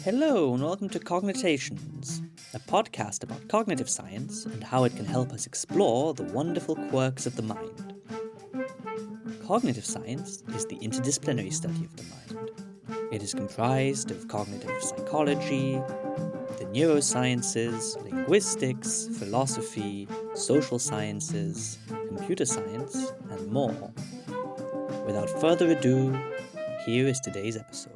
Hello and welcome to Cognitations, a podcast about cognitive science and how it can help us explore the wonderful quirks of the mind. Cognitive science is the interdisciplinary study of the mind. It is comprised of cognitive psychology, the neurosciences, linguistics, philosophy, social sciences, computer science, and more. Without further ado, here is today's episode.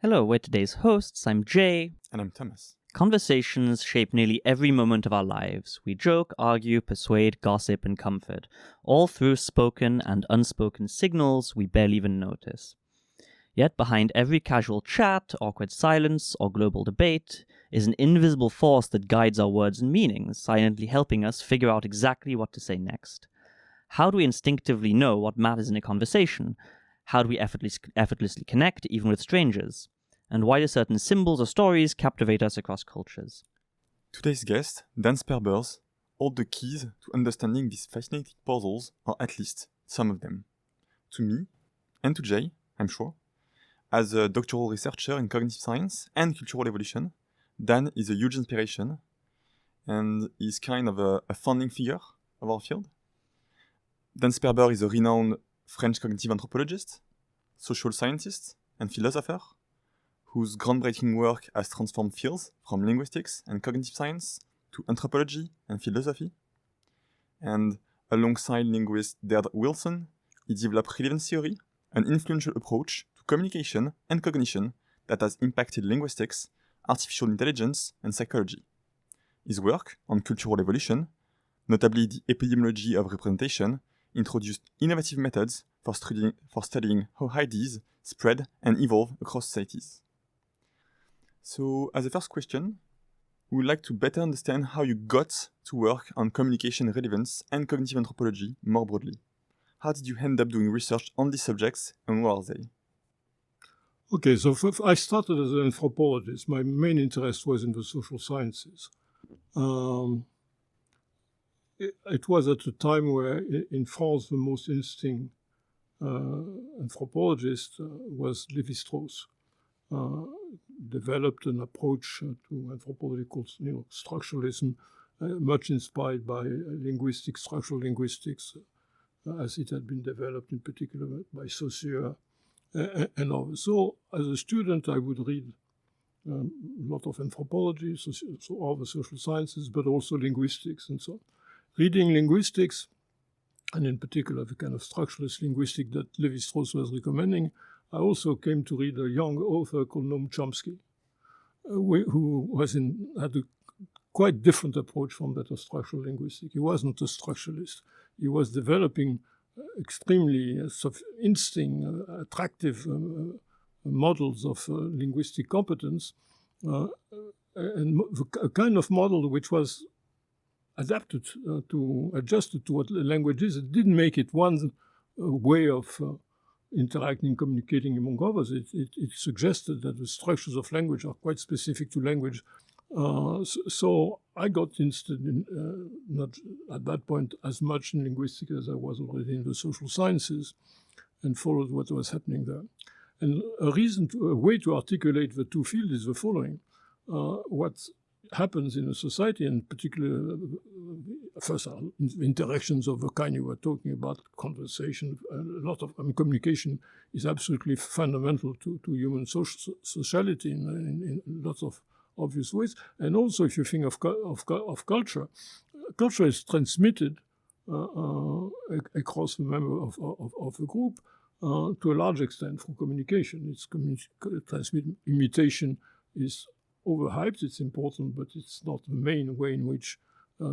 Hello, we're today's hosts. I'm Jay. And I'm Thomas. Conversations shape nearly every moment of our lives. We joke, argue, persuade, gossip, and comfort, all through spoken and unspoken signals we barely even notice. Yet behind every casual chat, awkward silence, or global debate is an invisible force that guides our words and meanings, silently helping us figure out exactly what to say next. How do we instinctively know what matters in a conversation? How do we effortlessly connect, even with strangers? And why do certain symbols or stories captivate us across cultures? Today's guest, Dan Sperber, hold the keys to understanding these fascinating puzzles, or at least some of them. To me, and to Jay, I'm sure, as a doctoral researcher in cognitive science and cultural evolution, Dan is a huge inspiration, and he's kind of a founding figure of our field. Dan Sperber is a renowned French cognitive anthropologist, social scientist, and philosopher, whose groundbreaking work has transformed fields from linguistics and cognitive science to anthropology and philosophy. And alongside linguist Deirdre Wilson, he developed relevance theory, an influential approach to communication and cognition that has impacted linguistics, artificial intelligence, and psychology. His work on cultural evolution, notably the epidemiology of representation, introduced innovative methods for studying how ideas spread and evolve across societies. So, as a first question, we would like to better understand how you got to work on communication relevance and cognitive anthropology more broadly. How did you end up doing research on these subjects, and what are they? Okay, so I started as an anthropologist. My main interest was in the social sciences. It was at a time where in France the most interesting anthropologist was Lévi-Strauss. Developed an approach to anthropology called structuralism, much inspired by structural linguistics, as it had been developed in particular by Saussure and others. So as a student, I would read a lot of anthropology, so all the social sciences, but also linguistics and so on. Reading linguistics, and in particular the kind of structuralist linguistic that Lévi-Strauss was recommending, I also came to read a young author called Noam Chomsky, who had a quite different approach from that of structural linguistics. He wasn't a structuralist. He was developing extremely interesting, attractive models of linguistic competence, and a kind of model which was adjusted to what language is. It didn't make it one way of interacting, communicating among others. It suggested that the structures of language are quite specific to language. So I got interested in, not at that point as much in linguistics as I was already in the social sciences, and followed what was happening there. And a way to articulate the two fields is the following. What happens in a society, in particular, first interactions of the kind you were talking about, conversation, communication is absolutely fundamental to human sociality in lots of obvious ways. And also, if you think of culture, culture is transmitted across the member of a group to a large extent through communication. Imitation is overhyped, it's important, but it's not the main way in which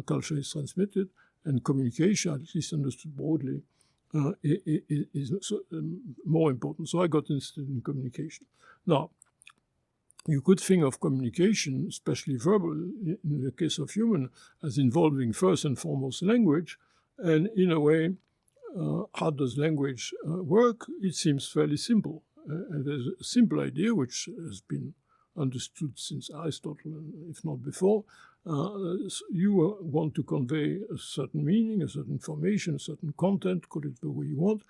culture is transmitted, and communication, at least understood broadly, is more important. So I got interested in communication. Now, you could think of communication, especially verbal, in the case of human, as involving first and foremost language, and in a way, how does language work? It seems fairly simple. And there's a simple idea which has been understood since Aristotle, if not before. You want to convey a certain meaning, a certain information, a certain content, call it the way you want,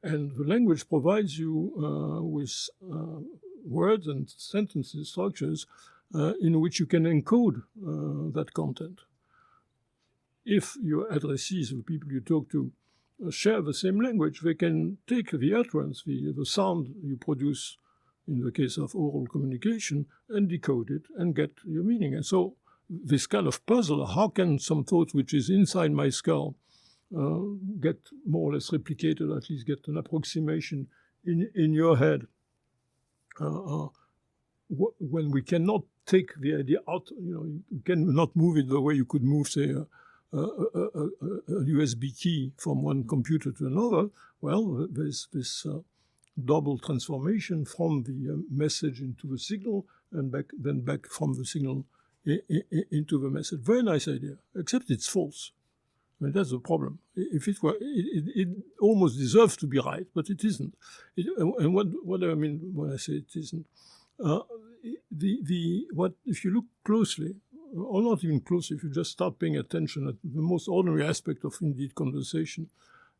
and the language provides you with words and sentences, structures, in which you can encode that content. If your addressees, the people you talk to, share the same language, they can take the utterance, the sound you produce in the case of oral communication, and decode it and get your meaning. And so this kind of puzzle, how can some thought which is inside my skull get more or less replicated, at least get an approximation in your head, when we cannot take the idea out, you cannot move it the way you could move, say, a USB key from one computer to another. Well, there's this double transformation from the message into the signal and back from the signal into the message. Very nice idea, except it's false. I mean, that's the problem. If it were, it almost deserves to be right, but it isn't. And what I mean when I say it isn't, if you look closely, or not even closely, if you just start paying attention at the most ordinary aspect of indeed conversation,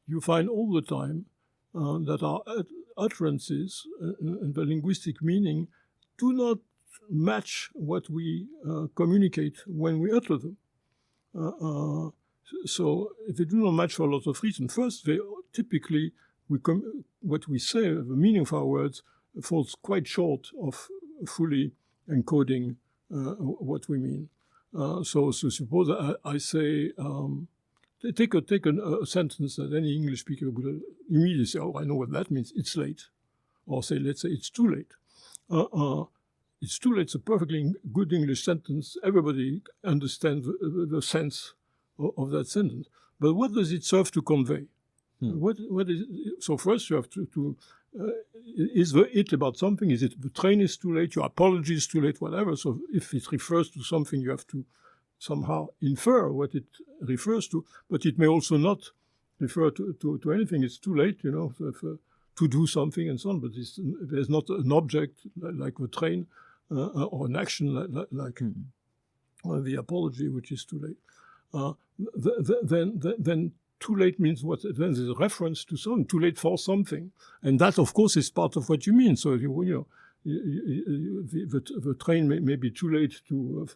you find all the time that our utterances and the linguistic meaning do not match what we communicate when we utter them. So if they do not match for a lot of reasons, first, they typically, what we say, the meaning of our words, falls quite short of fully encoding what we mean. So suppose I say, take a sentence that any English speaker would immediately say, oh, I know what that means, it's late. Or say, let's say, it's too late. It's too late, it's a perfectly good English sentence. Everybody understands the sense of that sentence. But what does it serve to convey? What is it? So first you have to is it about something? Is it the train is too late, your apology is too late, whatever? So if it refers to something, you have to somehow infer what it refers to, but it may also not refer to anything. It's too late, to do something and so on, but there's not an object like the train or an action like the apology, which is too late. Then too late means what? Then there's a reference to something, too late for something. And that, of course, is part of what you mean. So, the train may be too late to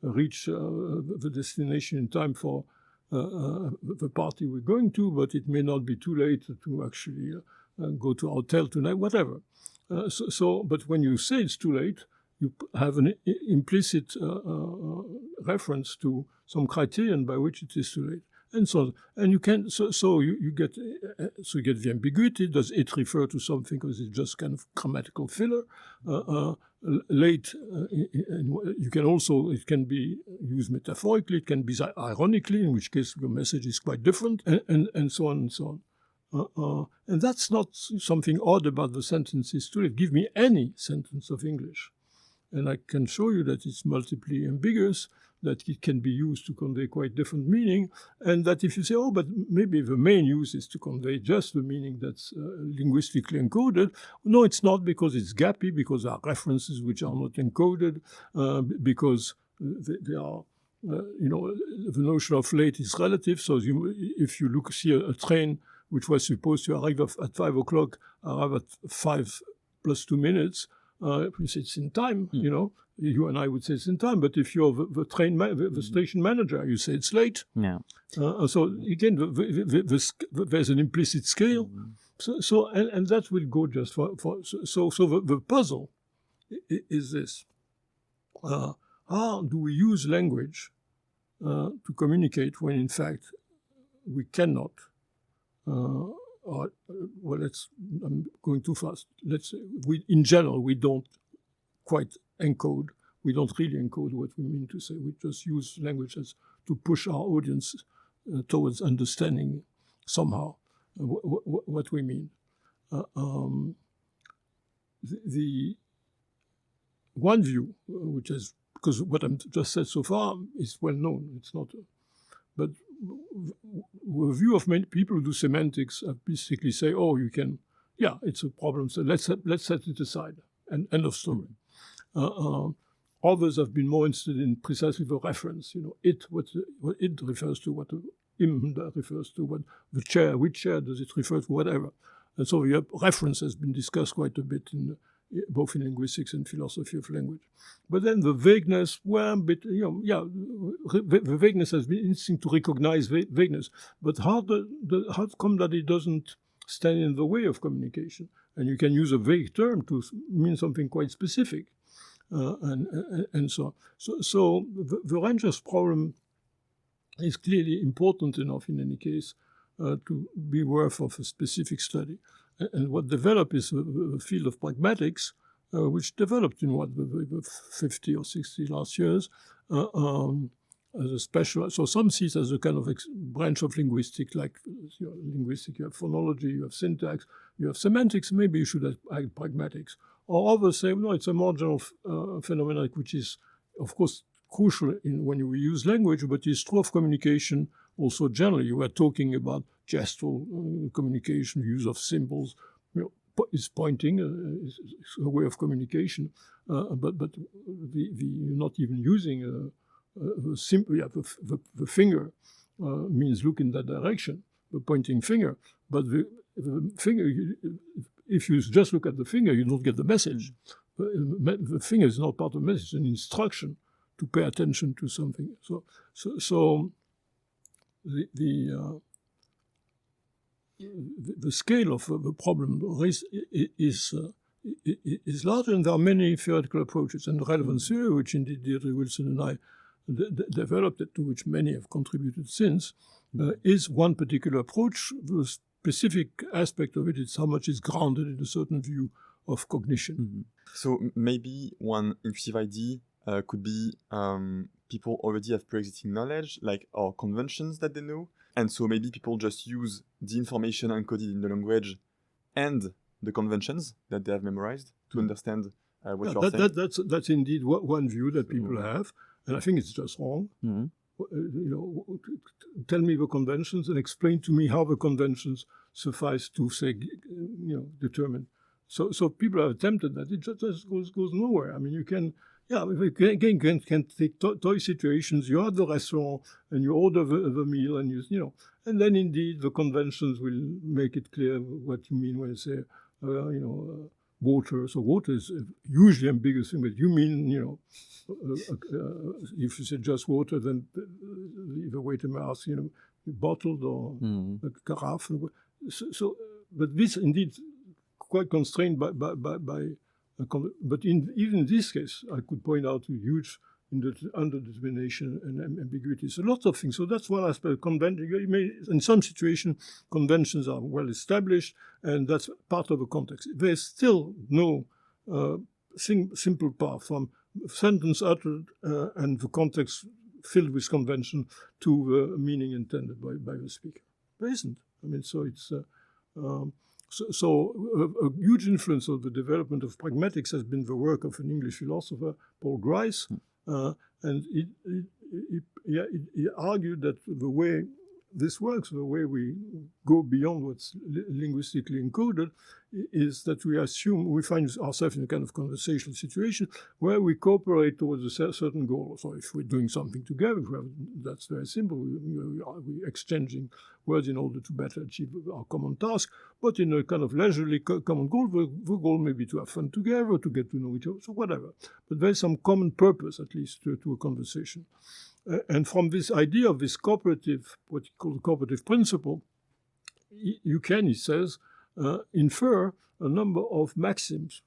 reach the destination in time for the party we're going to, but it may not be too late to actually go to a hotel tonight, whatever. But when you say it's too late, you have an implicit reference to some criterion by which it is too late. And so, and you can, you get the ambiguity. Does it refer to something, or is it just kind of grammatical filler? Late, you can also, it can be used metaphorically, it can be ironically, in which case the message is quite different, and so on and so on. And that's not something odd about the sentences too. Give me any sentence of English, and I can show you that it's multiply ambiguous, that it can be used to convey quite different meaning, and that if you say, oh, but maybe the main use is to convey just the meaning that's linguistically encoded. No, it's not, because it's gappy, because there are references which are not encoded, because they are, the notion of late is relative. So if you see a train which was supposed to arrive at 5 o'clock, arrive at 5 plus 2 minutes, you say it's in time, You and I would say it's in time, but if you're the station manager, you say it's late. Yeah. So again, there's an implicit scale. So that will go just for the puzzle is this: how do we use language to communicate when in fact we cannot? I'm going too fast. Let's say in general we don't quite encode. We don't really encode what we mean to say. We just use language as to push our audience towards understanding somehow what we mean. The one view, which is, because what I've just said so far is well known, it's not, but a view of many people who do semantics basically say, oh, you can, it's a problem, so let's set it aside, and end of story. Others have been more interested in precisely the reference, what it refers to, what the im refers to, what the chair, which chair does it refer to, whatever. And so reference has been discussed quite a bit both in linguistics and philosophy of language. But then the vagueness, the vagueness has been instinct to recognize vagueness. But how come that it doesn't stand in the way of communication? And you can use a vague term to mean something quite specific, and so on. So the Ranger's problem is clearly important enough in any case to be worth of a specific study. And what developed is the field of pragmatics, which developed in the 50 or 60 last years as a special. So some see it as a kind of branch of linguistics, like linguistics, you have phonology, you have syntax, you have semantics, maybe you should add pragmatics. Or others say, no, it's a more general phenomenon, which is, of course, crucial when you use language, but it's true of communication also generally. You were talking about gestural communication, use of symbols. Is pointing, is a way of communication, but you're not even using the finger means look in that direction, the pointing finger. But the finger, if you just look at the finger, you don't get the message. The finger is not part of the message; it's an instruction to pay attention to something. So the scale of the problem is larger, and there are many theoretical approaches. And relevance theory, which indeed Deirdre Wilson and I developed, to which many have contributed since, is one particular approach. The specific aspect of it is how much is grounded in a certain view of cognition. Mm-hmm. So maybe one intuitive idea could be people already have pre-existing knowledge, like or conventions that they know. And so maybe people just use the information encoded in the language and the conventions that they have memorized to understand what you're saying. That's indeed one view that people have, and I think it's just wrong. Mm-hmm. Tell me the conventions and explain to me how the conventions suffice to say, determine. So people have attempted that. It just goes nowhere. I mean, you can. Yeah, you can take toy situations. You're at the restaurant and you order the meal, and and then indeed the conventions will make it clear what you mean when you say, water. So water is a hugely ambiguous thing, but you mean, if you say just water, then the waiter may ask, bottled or a carafe. But this indeed quite constrained by. But even in this case, I could point out a huge underdetermination and ambiguity. So lots of things. So that's one aspect. In some situations, conventions are well established, and that's part of the context. There's still no simple path from sentence uttered and the context filled with convention to the meaning intended by the speaker. There isn't. I mean, so it's. So a huge influence of the development of pragmatics has been the work of an English philosopher, Paul Grice, and he argued that the way this works, the way we go beyond what's linguistically encoded, is that we find ourselves in a kind of conversational situation where we cooperate towards a certain goal. So if we're doing something together, that's very simple. We're exchanging words in order to better achieve our common task, but in a kind of leisurely common goal, the goal may be to have fun together, to get to know each other, so whatever. But there's some common purpose, at least, to a conversation. And from this idea of this cooperative, what you call the cooperative principle, you can, he says, infer a number of maxims,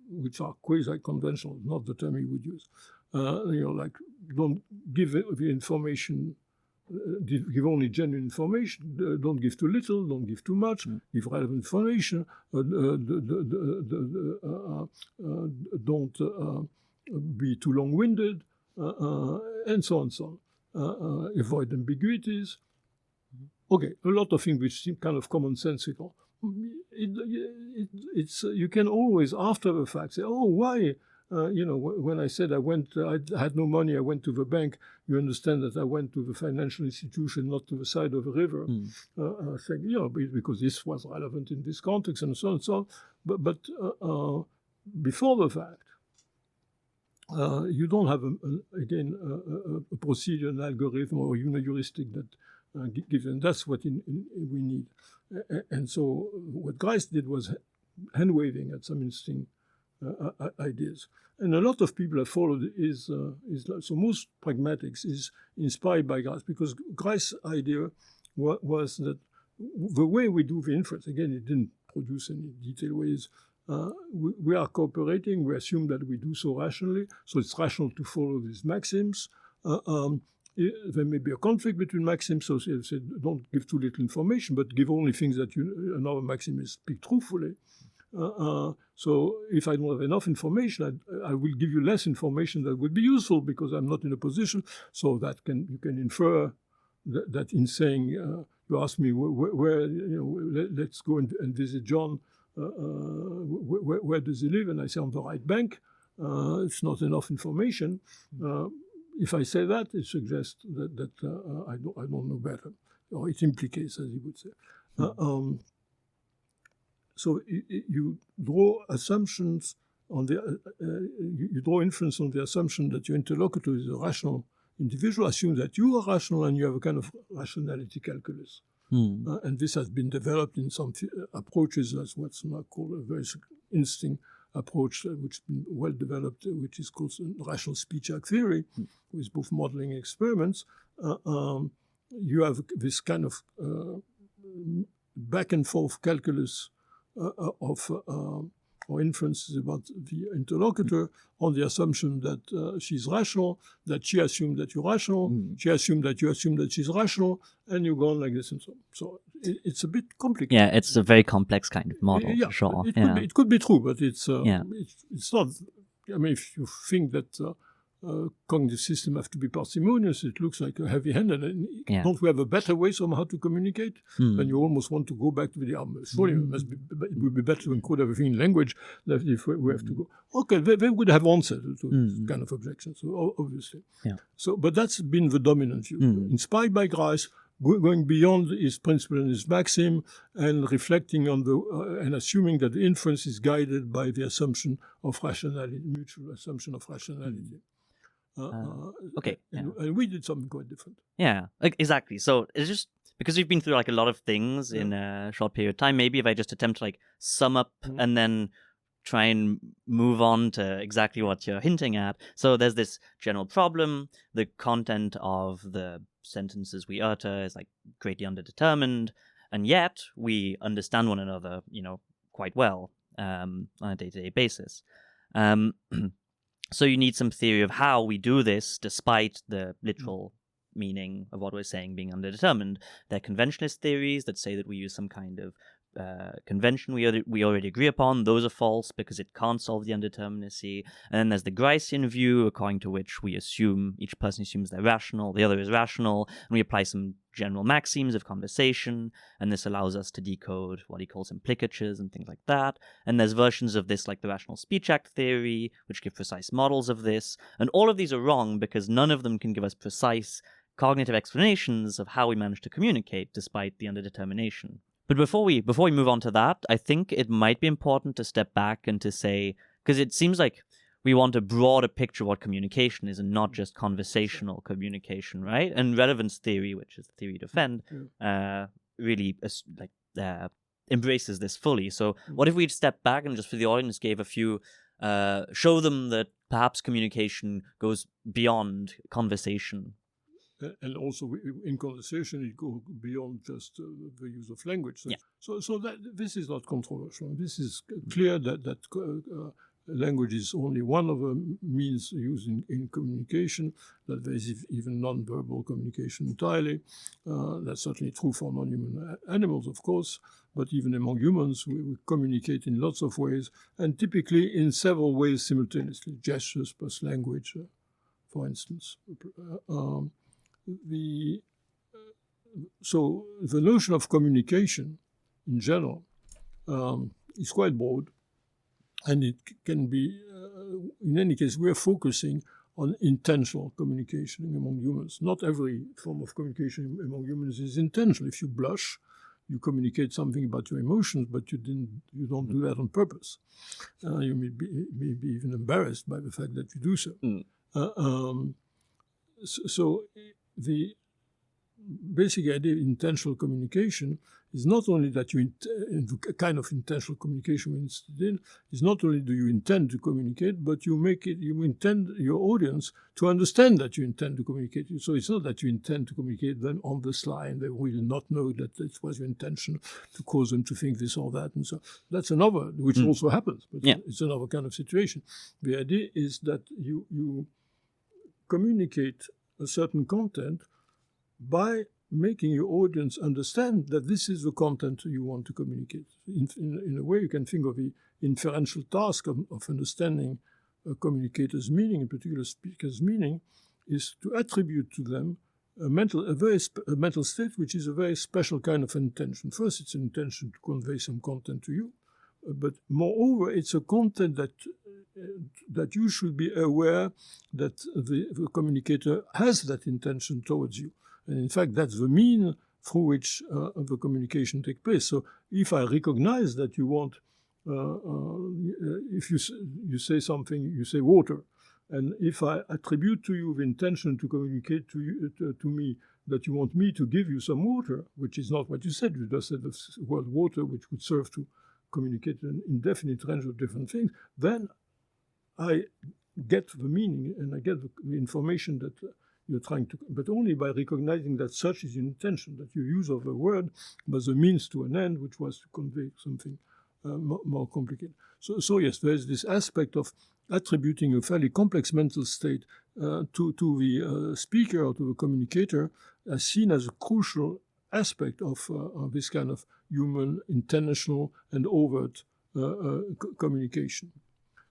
which are quasi-conventional, not the term he would use. Like don't give the information, give only genuine information, don't give too little, don't give too much, give relevant information, don't be too long-winded, and so on and so on. Avoid ambiguities. Okay, a lot of things which seem kind of commonsensical. You can always, after the fact, say, oh, why? When I said I had no money, I went to the bank, you understand that I went to the financial institution, not to the side of a river. Saying, because this was relevant in this context, and so on and so on. But before the fact, you don't have, a procedure, an algorithm, or a heuristic that gives, and that's what we need. And so what Grice did was hand-waving at some interesting ideas. And a lot of people have followed is so most pragmatics is inspired by Grice, because Grice's idea was that the way we do the inference, again, it didn't produce any detailed ways. We are cooperating. We assume that we do so rationally, so it's rational to follow these maxims. There may be a conflict between maxims, so say, don't give too little information, but give only things that another maxim is speak truthfully. So if I don't have enough information, I will give you less information that would be useful because I'm not in a position. So that you can infer that in saying, you ask me where let's go and visit John. Where does he live? And I say on the right bank. It's not enough information. If I say that, it suggests that I don't know better, or it implicates, as he would say. So you draw assumptions on you draw inference on the assumption that your interlocutor is a rational individual. Assume that you are rational and you have a kind of rationality calculus. And this has been developed in some approaches as what's now called a very instinct approach, which has been well developed, which is called rational speech act theory, with both modeling and experiments. You have this kind of back and forth calculus or inferences about the interlocutor on the assumption that she's rational, that she assumed that you're rational, she assumed that you assume that she's rational, and you go on like this and so on. So it's a bit complicated. Yeah, it's a very complex kind of model, yeah, for sure. It could be true, but it's not. I mean, if you think that cognitive system have to be parsimonious, it looks like a heavy-handed. And don't we have a better way somehow to communicate? And you almost want to go back to the surely it would be better to encode everything in language than if we have to go. Okay, they would have answered to this kind of objections, so obviously. Yeah. So, but that's been the dominant view. Inspired by Grice, going beyond his principle and his maxim, and reflecting on and assuming that the inference is guided by the assumption of rationality, mutual assumption of rationality. Okay. And we did something quite different. Yeah, exactly. So it's just because we've been through like a lot of things in a short period of time, maybe if I just attempt to like sum up and then try and move on to exactly what you're hinting at. So there's this general problem. The content of the sentences we utter is like greatly underdetermined, and yet we understand one another, quite well on a day-to-day basis. So you need some theory of how we do this, despite the literal meaning of what we're saying being underdetermined. There are conventionalist theories that say that we use some kind of convention we already agree upon. Those are false because it can't solve the undeterminacy. And then there's the Gricean view, according to which each person assumes they're rational, the other is rational, and we apply some general maxims of conversation, and this allows us to decode what he calls implicatures and things like that. And there's versions of this like the rational speech act theory, which give precise models of this. And all of these are wrong because none of them can give us precise cognitive explanations of how we manage to communicate despite the underdetermination. But before we move on to that, I think it might be important to step back and to say, because it seems like we want a broader picture of what communication is and not just conversational communication, right? And relevance theory, which is the theory you defend, really embraces this fully. So what if we step back and just for the audience gave a few, show them that perhaps communication goes beyond conversation? And also in conversation, it goes beyond just the use of language. So that this is not controversial. This is clear that language is only one of the means used in communication, that there is even non-verbal communication entirely. That's certainly true for non-human animals, of course, but even among humans, we communicate in lots of ways, and typically in several ways simultaneously, gestures plus language, for instance. So the notion of communication in general is quite broad, and it can be, in any case, we're focusing on intentional communication among humans. Not every form of communication among humans is intentional. If you blush, you communicate something about your emotions, but you don't do that on purpose. You may be even embarrassed by the fact that you do so. So the basic idea of intentional communication is not only that you a kind of intentional communication is not only do you intend to communicate, but you intend your audience to understand that you intend to communicate. So it's not that you intend to communicate them on the sly and they will not know that it was your intention to cause them to think this or that. And so that's another, which also happens, but it's another kind of situation. The idea is that you communicate a certain content by making your audience understand that this is the content you want to communicate. In a way, you can think of the inferential task of understanding a communicator's meaning, in particular speaker's meaning, is to attribute to them a mental state which is a very special kind of intention. First, it's an intention to convey some content to you, but moreover, it's a content that you should be aware that the communicator has that intention towards you. And in fact, that's the mean through which the communication takes place. So if I recognize that you want, if you say something, you say water, and if I attribute to you the intention to communicate to me that you want me to give you some water, which is not what you said, you just said the word water, which would serve to communicate an indefinite range of different things, then I get the meaning and I get the information that you're trying to, but only by recognizing that such is your intention, that your use of a word was a means to an end, which was to convey something more complicated. So yes, there's this aspect of attributing a fairly complex mental state to the speaker or to the communicator as seen as a crucial aspect of this kind of human, intentional, and overt communication.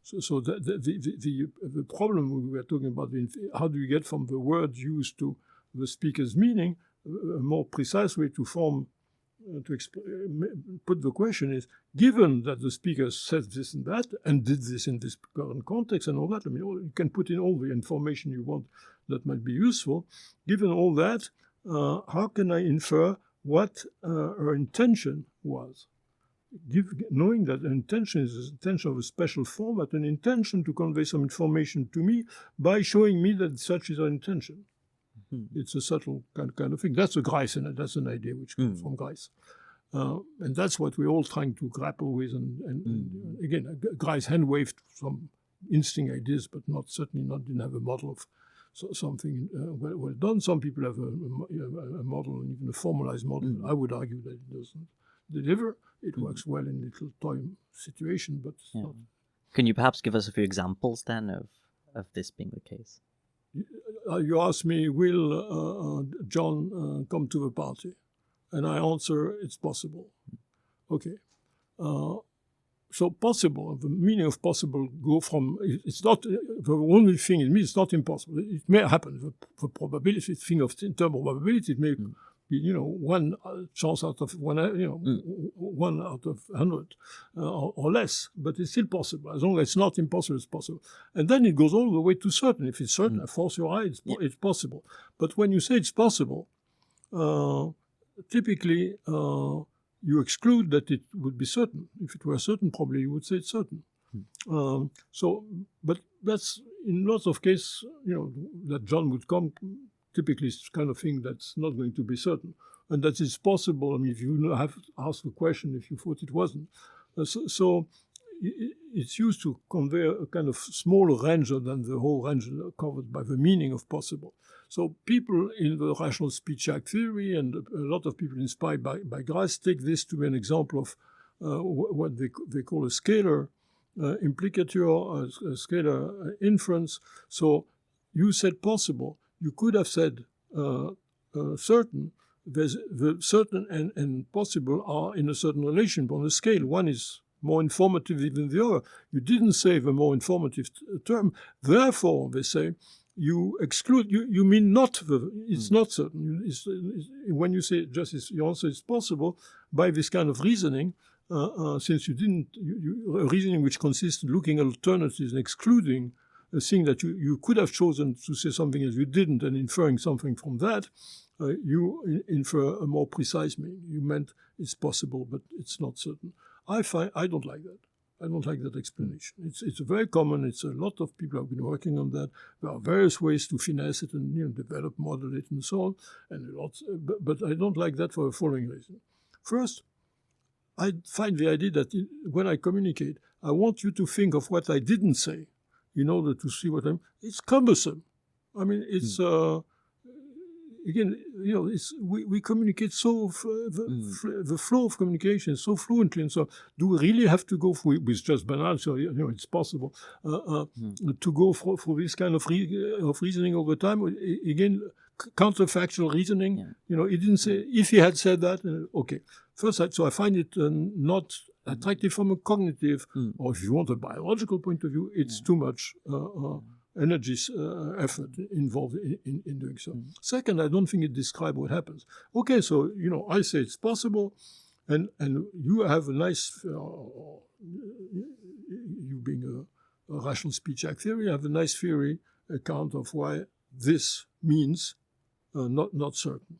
So the problem we were talking about, how do you get from the words used to the speaker's meaning, a more precise way to form, put the question is, given that the speaker said this and that, and did this in this current context and all that, I mean, you can put in all the information you want that might be useful. Given all that, how can I infer what her intention was? Knowing that an intention is an intention of a special format, an intention to convey some information to me by showing me that such is our intention. Mm-hmm. It's a subtle kind of thing. That's a Grice, and that's an idea which comes from Grice. And that's what we're all trying to grapple with. And again, Grice hand-waved some instinct ideas, but didn't have a model of something well done. Some people have a model, and even a formalized model. Mm-hmm. I would argue that it doesn't deliver. It works well in little toy situation, but it's not. Can you perhaps give us a few examples then of this being the case? You ask me, will John come to the party? And I answer, it's possible. Okay. So possible, the meaning of possible go from, it's not, the only thing it means, it's not impossible. It may happen. The probability, in terms of probability, it may be, one chance out of one, 1 out of 100 or less, but it's still possible. As long as it's not impossible, it's possible. And then it goes all the way to certain. If it's certain, I force your eye, it's possible. But when you say it's possible, typically you exclude that it would be certain. If it were certain, probably you would say it's certain. But that's in lots of cases, that John would come. Typically, it's the kind of thing that's not going to be certain. And that is possible. I mean, if you have asked the question, if you thought it wasn't. So it's used to convey a kind of smaller range than the whole range covered by the meaning of possible. So people in the rational speech act theory and a lot of people inspired by Grice take this to be an example of what they call a scalar implicature, a scalar inference. So you said possible. You could have said certain. The certain and possible are in a certain relation on a scale. One is more informative than the other. You didn't say the more informative term. Therefore, they say, you exclude, you mean not it's not certain. When you say your answer is possible, by this kind of reasoning, since you didn't, a reasoning which consists in looking at alternatives and excluding a thing that you could have chosen to say something as you didn't and inferring something from that, you infer a more precise meaning. You meant it's possible, but it's not certain. I don't like that. I don't like that explanation. It's very common. It's a lot of people have been working on that. There are various ways to finesse it and develop, model it, and so on. And but I don't like that for the following reason. First, I find the idea that when I communicate, I want you to think of what I didn't say in order to see what I'm... It's cumbersome. I mean, it's... Again, we communicate so... the flow of communication is so fluently, and so do we really have to go with just banal, so it's possible, to go for this kind of reasoning all the time? Again, counterfactual reasoning, he didn't say... If he had said that, okay. First, so I find it not attractive from a cognitive, or if you want a biological point of view, it's too much energy, effort involved in doing so. Second, I don't think it describes what happens. Okay, so, I say it's possible, and you have a nice, you being a rational speech act theory, have a nice theory account of why this means not certain.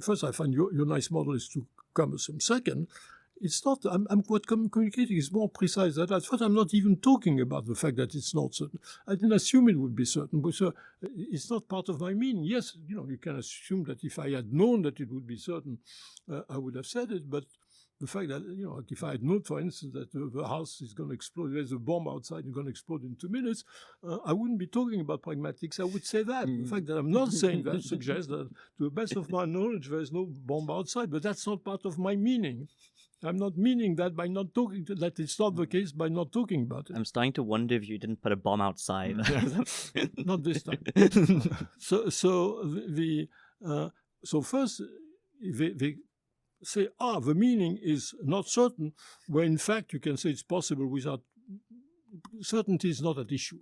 First, I find your nice model is too cumbersome. Second, it's not. What communicating is more precise. That at first, I'm not even talking about the fact that it's not certain. I didn't assume it would be certain, but it's not part of my meaning. Yes, you can assume that if I had known that it would be certain, I would have said it. But the fact that if I had known, for instance, that the house is going to explode, there's a bomb outside and going to explode in 2 minutes, I wouldn't be talking about pragmatics. I would say that. The fact that I'm not saying that suggests that, to the best of my knowledge, there is no bomb outside. But that's not part of my meaning. I'm not meaning that by not talking, that it's not the case by not talking about it. I'm starting to wonder if you didn't put a bomb outside. Not this time. So first, they say, the meaning is not certain, where in fact you can say it's possible without... Certainty is not at issue.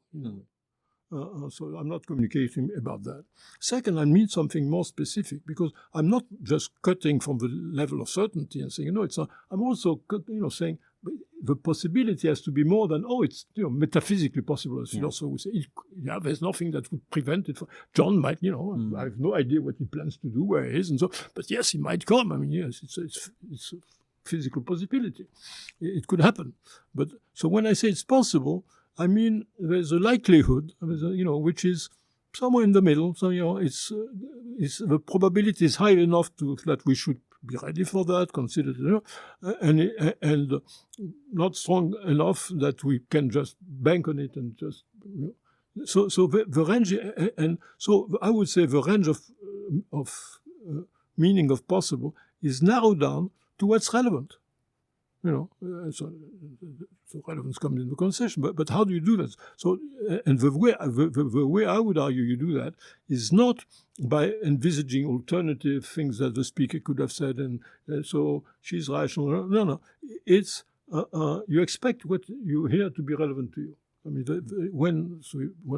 So I'm not communicating about that. Second, I mean something more specific, because I'm not just cutting from the level of certainty and saying, no, it's not. I'm also, saying the possibility has to be more than, it's metaphysically possible, as philosophers would say. There's nothing that would prevent it. John might, I have no idea what he plans to do, where he is, and so, but yes, he might come. I mean, yes, it's a physical possibility. It could happen. But so when I say it's possible, I mean, there's a likelihood, which is somewhere in the middle. So, it's the probability is high enough that we should be ready for that, consider it, and not strong enough that we can just bank on it and just. So the range, and so I would say the range of meaning of possible is narrowed down to what's relevant. So relevance comes into conversation. But how do you do that? So, and the way I would argue you do that is not by envisaging alternative things that the speaker could have said, and so she's rational. No. It's you expect what you hear to be relevant to you. I mean, one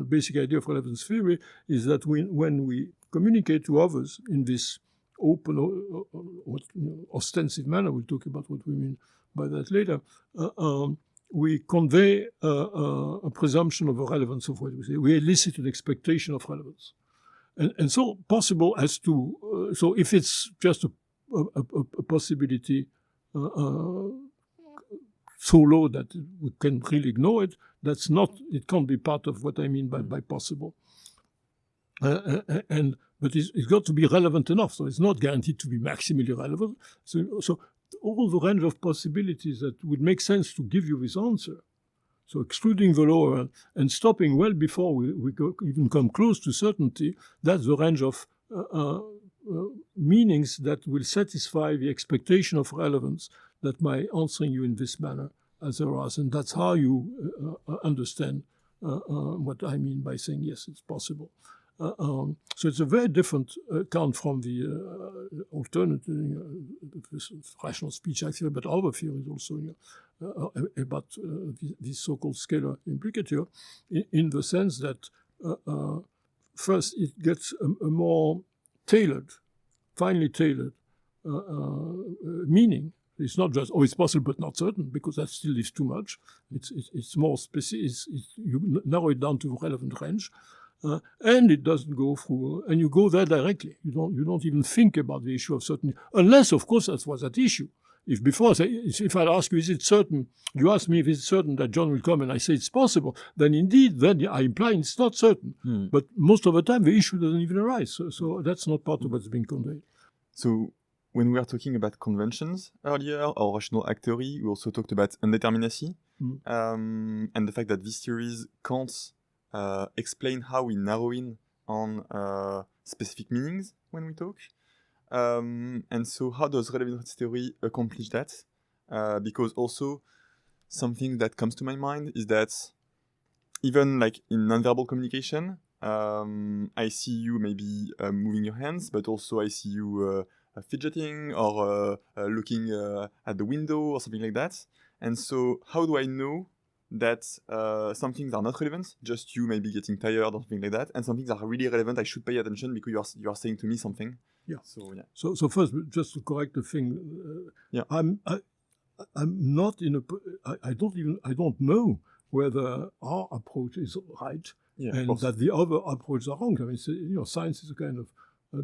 basic idea of relevance theory is that when we communicate to others in this open, ostensive manner, we'll talk about what we mean by that later, we convey a presumption of a relevance of what we say. We elicit an expectation of relevance. And so possible as to, so if it's just a possibility so low that we can really ignore it, it can't be part of what I mean by possible. But it's got to be relevant enough, so it's not guaranteed to be maximally relevant. So all the range of possibilities that would make sense to give you this answer, so excluding the lower and stopping well before we even come close to certainty, that's the range of meanings that will satisfy the expectation of relevance that my answering you in this manner as aroused. And that's how you understand what I mean by saying, yes, it's possible. So it's a very different account from the alternative rational speech act theory, but other theories also about this so-called scalar implicature, in the sense that first it gets a more tailored, finely tailored meaning. It's not just, it's possible but not certain, because that still is too much. It's more specific. You narrow it down to a relevant range. And it doesn't go through, and you go there directly. You don't even think about the issue of certainty, unless, of course, that was at issue. if before, if I'd ask you, is it certain, you ask me if it's certain that John will come and I say it's possible, then indeed, then I imply it's not certain. But most of the time, the issue doesn't even arise. So that's not part of what's being conveyed. So when we were talking about conventions earlier, or rational act theory, we also talked about indeterminacy, and the fact that these theories can't explain how we narrow in on specific meanings when we talk. And so how does relevance theory accomplish that? Because also something that comes to my mind is that even like in nonverbal communication, I see you maybe moving your hands, but also I see you fidgeting or looking at the window or something like that. And so how do I know that some things are not relevant, just you maybe getting tired or something like that, and some things are really relevant, I should pay attention because you are saying to me something? Yeah. So first, just to correct the thing, I'm not in a. I don't know whether our approach is right and that the other approaches are wrong. I mean, science is a kind of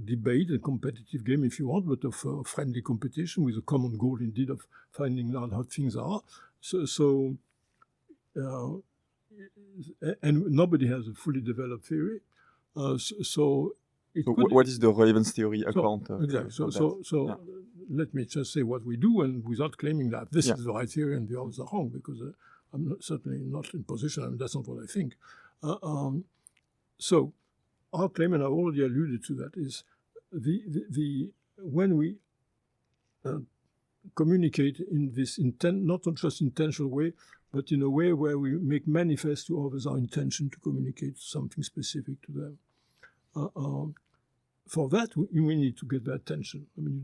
debate, a competitive game, if you want, but of friendly competition with a common goal, indeed, of finding out how things are. And nobody has a fully developed theory. What is the relevance theory account? Exactly. Let me just say what we do, and without claiming that this is the right theory and the others are wrong, because I'm certainly not in position. I mean, that's not what I think. So our claim, and I already alluded to that, is when we communicate in this not just intentional way, but in a way where we make manifest to others our intention to communicate something specific to them. For that, we need to get their attention. I mean,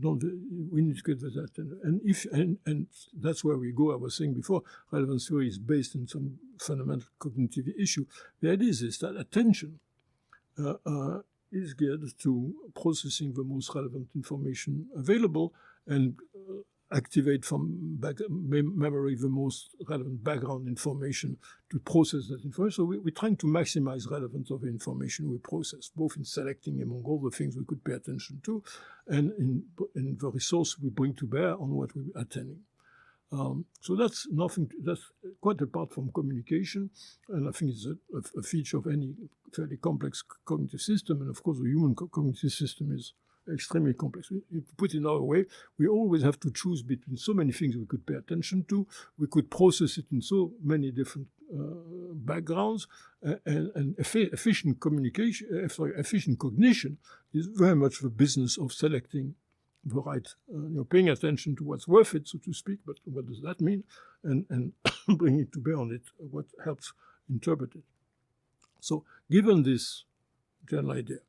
we need to get their attention. And that's where we go. I was saying before, relevance theory is based on some fundamental cognitive issue. The idea is that attention is geared to processing the most relevant information available and activate from memory the most relevant background information to process that information. So we're trying to maximize relevance of the information we process, both in selecting among all the things we could pay attention to and in the resource we bring to bear on what we're attending. So that's quite apart from communication, and I think it's a feature of any fairly complex cognitive system, and of course the human cognitive system is extremely complex. Put it another way, we always have to choose between so many things we could pay attention to. We could process it in so many different backgrounds, and efficient cognition is very much the business of selecting the right, paying attention to what's worth it, so to speak. But what does that mean? And bringing to bear on it what helps interpret it. So, given this general idea,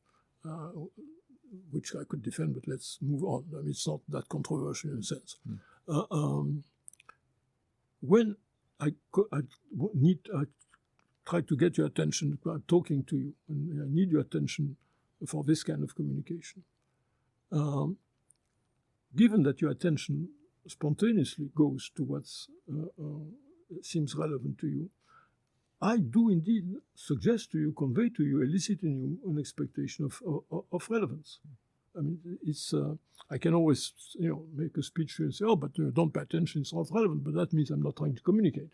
which I could defend, but let's move on. I mean, it's not that controversial in a sense. When I try to get your attention by talking to you, and I need your attention for this kind of communication, given that your attention spontaneously goes to what seems relevant to you, I do indeed suggest to you, convey to you, elicit in you an expectation of relevance. I mean, it's I can always make a speech to you and say, but don't pay attention, it's not relevant, but that means I'm not trying to communicate.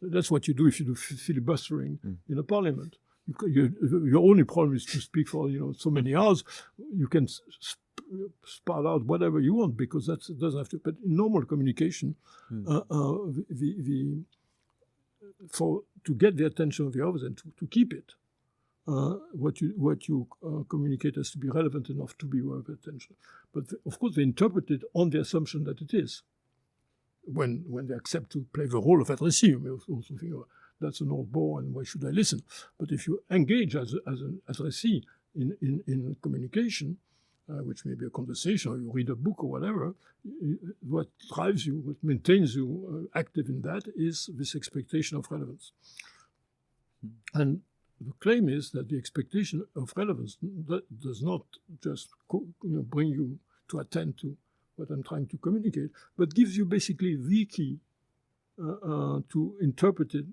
That's what you do if you do filibustering in a parliament. Your only problem is to speak for so many hours. You can spout out whatever you want, because that doesn't have to. But in normal communication, to get the attention of the others and to keep it, what you communicate has to be relevant enough to be worth attention. But of course, they interpret it on the assumption that it is. When they accept to play the role of addressee, you may also think, that's an old bore, and why should I listen? But if you engage as an addressee in communication, which may be a conversation, or you read a book or whatever, what drives you, what maintains you active in that is this expectation of relevance. And the claim is that the expectation of relevance does not just bring you to attend to what I'm trying to communicate, but gives you basically the key to interpreting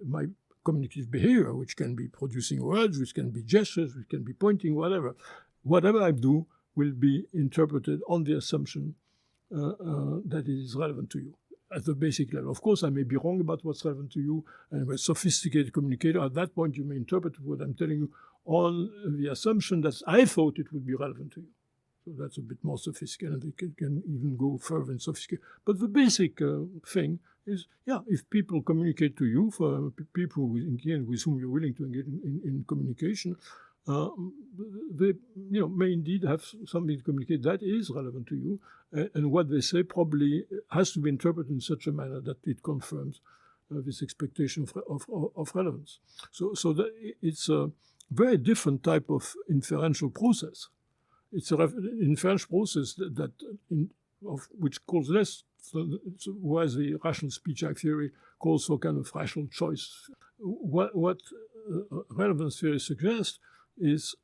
my communicative behavior, which can be producing words, which can be gestures, which can be pointing, whatever. Whatever I do will be interpreted on the assumption that it is relevant to you at the basic level. Of course, I may be wrong about what's relevant to you, and a sophisticated communicator, at that point you may interpret what I'm telling you on the assumption that I thought it would be relevant to you. So that's a bit more sophisticated, and it can even go further and sophisticated. But the basic thing is, if people communicate to you, for people with whom you're willing to engage in communication, they may indeed have something to communicate that is relevant to you, and what they say probably has to be interpreted in such a manner that it confirms this expectation of relevance. So it's a very different type of inferential process. It's an inferential process which calls less, whereas the rational speech act theory calls for kind of rational choice. What relevance theory suggests is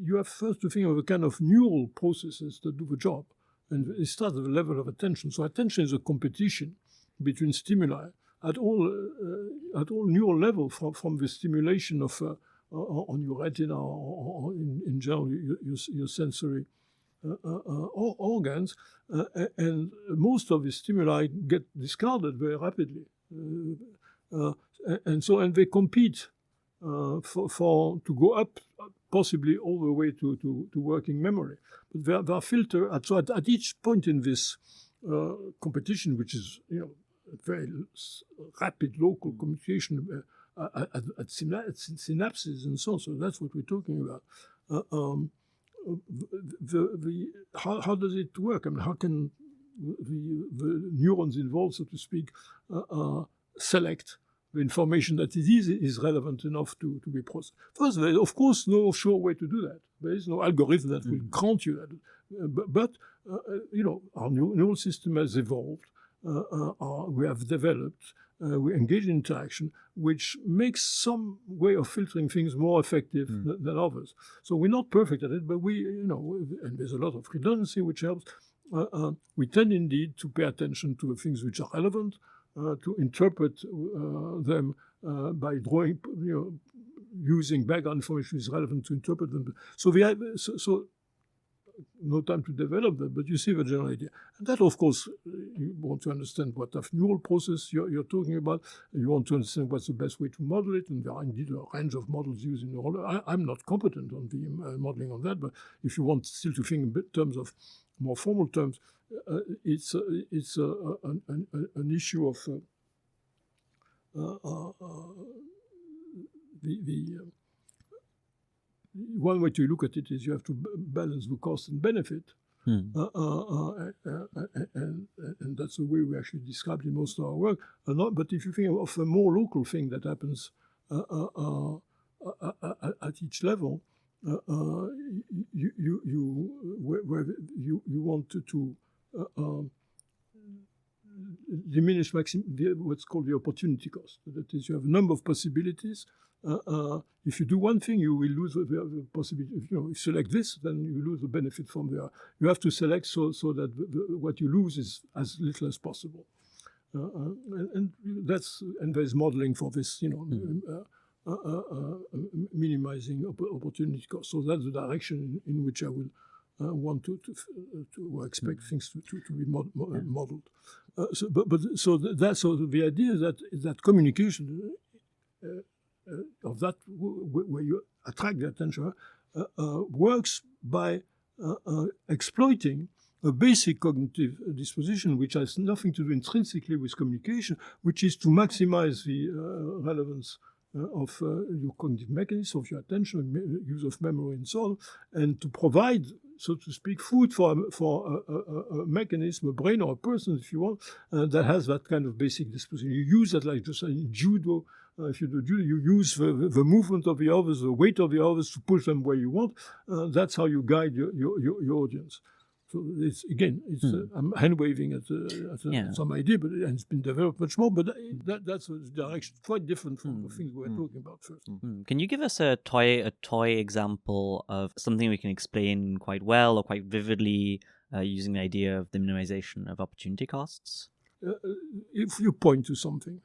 you have first to think of a kind of neural processes that do the job, and it starts at the level of attention. So attention is a competition between stimuli at all neural level, from the stimulation of on your retina or in general your sensory organs, and most of the stimuli get discarded very rapidly, and they compete to go up, possibly all the way to working memory. But they are filtered. So at each point in this competition, which is very rapid local communication at synapses and so on. So that's what we're talking about. How does it work? I mean, how can the neurons involved, so to speak, select the information that is relevant enough to be processed? First, there is, of course, no sure way to do that. There is no algorithm that will grant you that. But our neural system has evolved. We have developed. We engage in interaction, which makes some way of filtering things more effective than others. So we're not perfect at it, but and there's a lot of redundancy which helps. We tend indeed to pay attention to the things which are relevant, to interpret them by drawing, using background information which is relevant to interpret them. So no time to develop that, but you see the general idea. And that, of course, you want to understand what type of neural process you're talking about. You want to understand what's the best way to model it, and there are indeed a range of models used in neural. I'm not competent on the modeling on that, but if you want still to think in terms of more formal terms, it's an issue of one way to look at it is you have to balance the cost and benefit, and that's the way we actually describe in most of our work. But if you think of a more local thing that happens at each level, you want to diminish what's called the opportunity cost. That is, you have a number of possibilities. If you do one thing, you will lose the possibility. If you select this, then you lose the benefit from there. You have to select so that what you lose is as little as possible. And there's modeling for this, minimizing opportunity cost. So that's the direction in which I will want to expect things to be modeled. So the idea is that communication of that where you attract the attention works by exploiting a basic cognitive disposition which has nothing to do intrinsically with communication, which is to maximize the relevance of your cognitive mechanism, of your attention, use of memory, and so on, and to provide, so to speak, food for a mechanism, a brain or a person, if you want, that has that kind of basic disposition. You use that, like just in judo. If you do judo, you use the movement of the others, the weight of the others to push them where you want. That's how you guide your audience. So I'm hand waving at some idea, but it's been developed much more. But that's a direction quite different from the things we were talking about first. Can you give us a toy example of something we can explain quite well or quite vividly using the idea of the minimization of opportunity costs? If you point to something,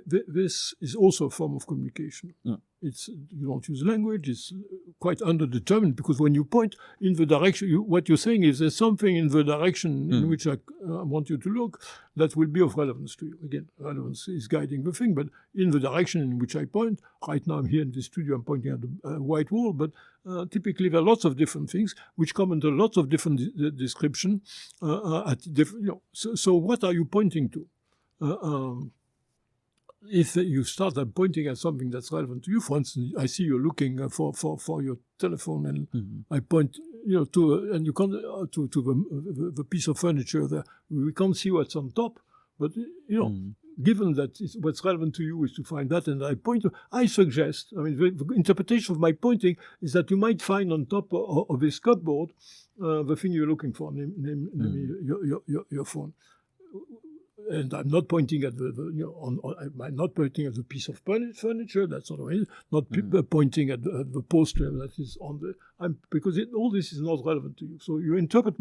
this is also a form of communication. You don't use language. It's quite underdetermined, because when you point in the direction, what you're saying is there's something in the direction in which I want you to look that will be of relevance to you. Again, relevance is guiding the thing, but in the direction in which I point, right now I'm here in the studio, I'm pointing at the white wall, but typically there are lots of different things which come under lots of different description. So what are you pointing to? If you start pointing at something that's relevant to you, for instance, I see you're looking for your telephone, and I point, to and you come to the piece of furniture there. We can't see what's on top, but given that what's relevant to you is to find that, and I point to, I suggest, the interpretation of my pointing is that you might find on top of this cupboard the thing you're looking for, namely your phone. And I'm not pointing at I'm not pointing at the piece of furniture. That's not it. Not pointing at the poster that is on the. Because all this is not relevant to you. So you interpret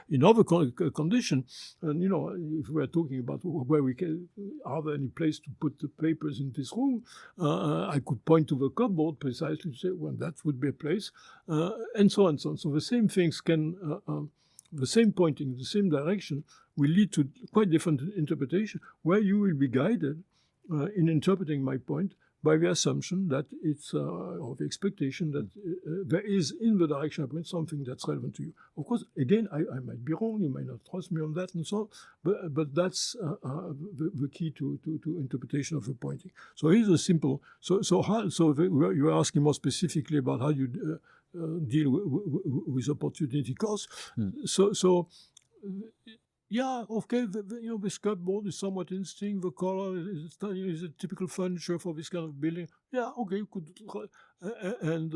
in other condition, and if we're talking about where we can, are there any place to put the papers in this room? I could point to the cupboard precisely to say, well, that would be a place, and so on and so on. So the same things can. The same pointing, the same direction, will lead to quite different interpretation, where you will be guided in interpreting my point by the assumption that it's, or the expectation that there is in the direction I point something that's relevant to you. Of course, again, I might be wrong, you might not trust me on that and so on, but that's the key to interpretation of the pointing. So here's a simple, you were asking more specifically about how you deal with opportunity cost. Yeah, okay, this cupboard is somewhat interesting. The color is a typical furniture for this kind of building. Yeah, okay, you could, and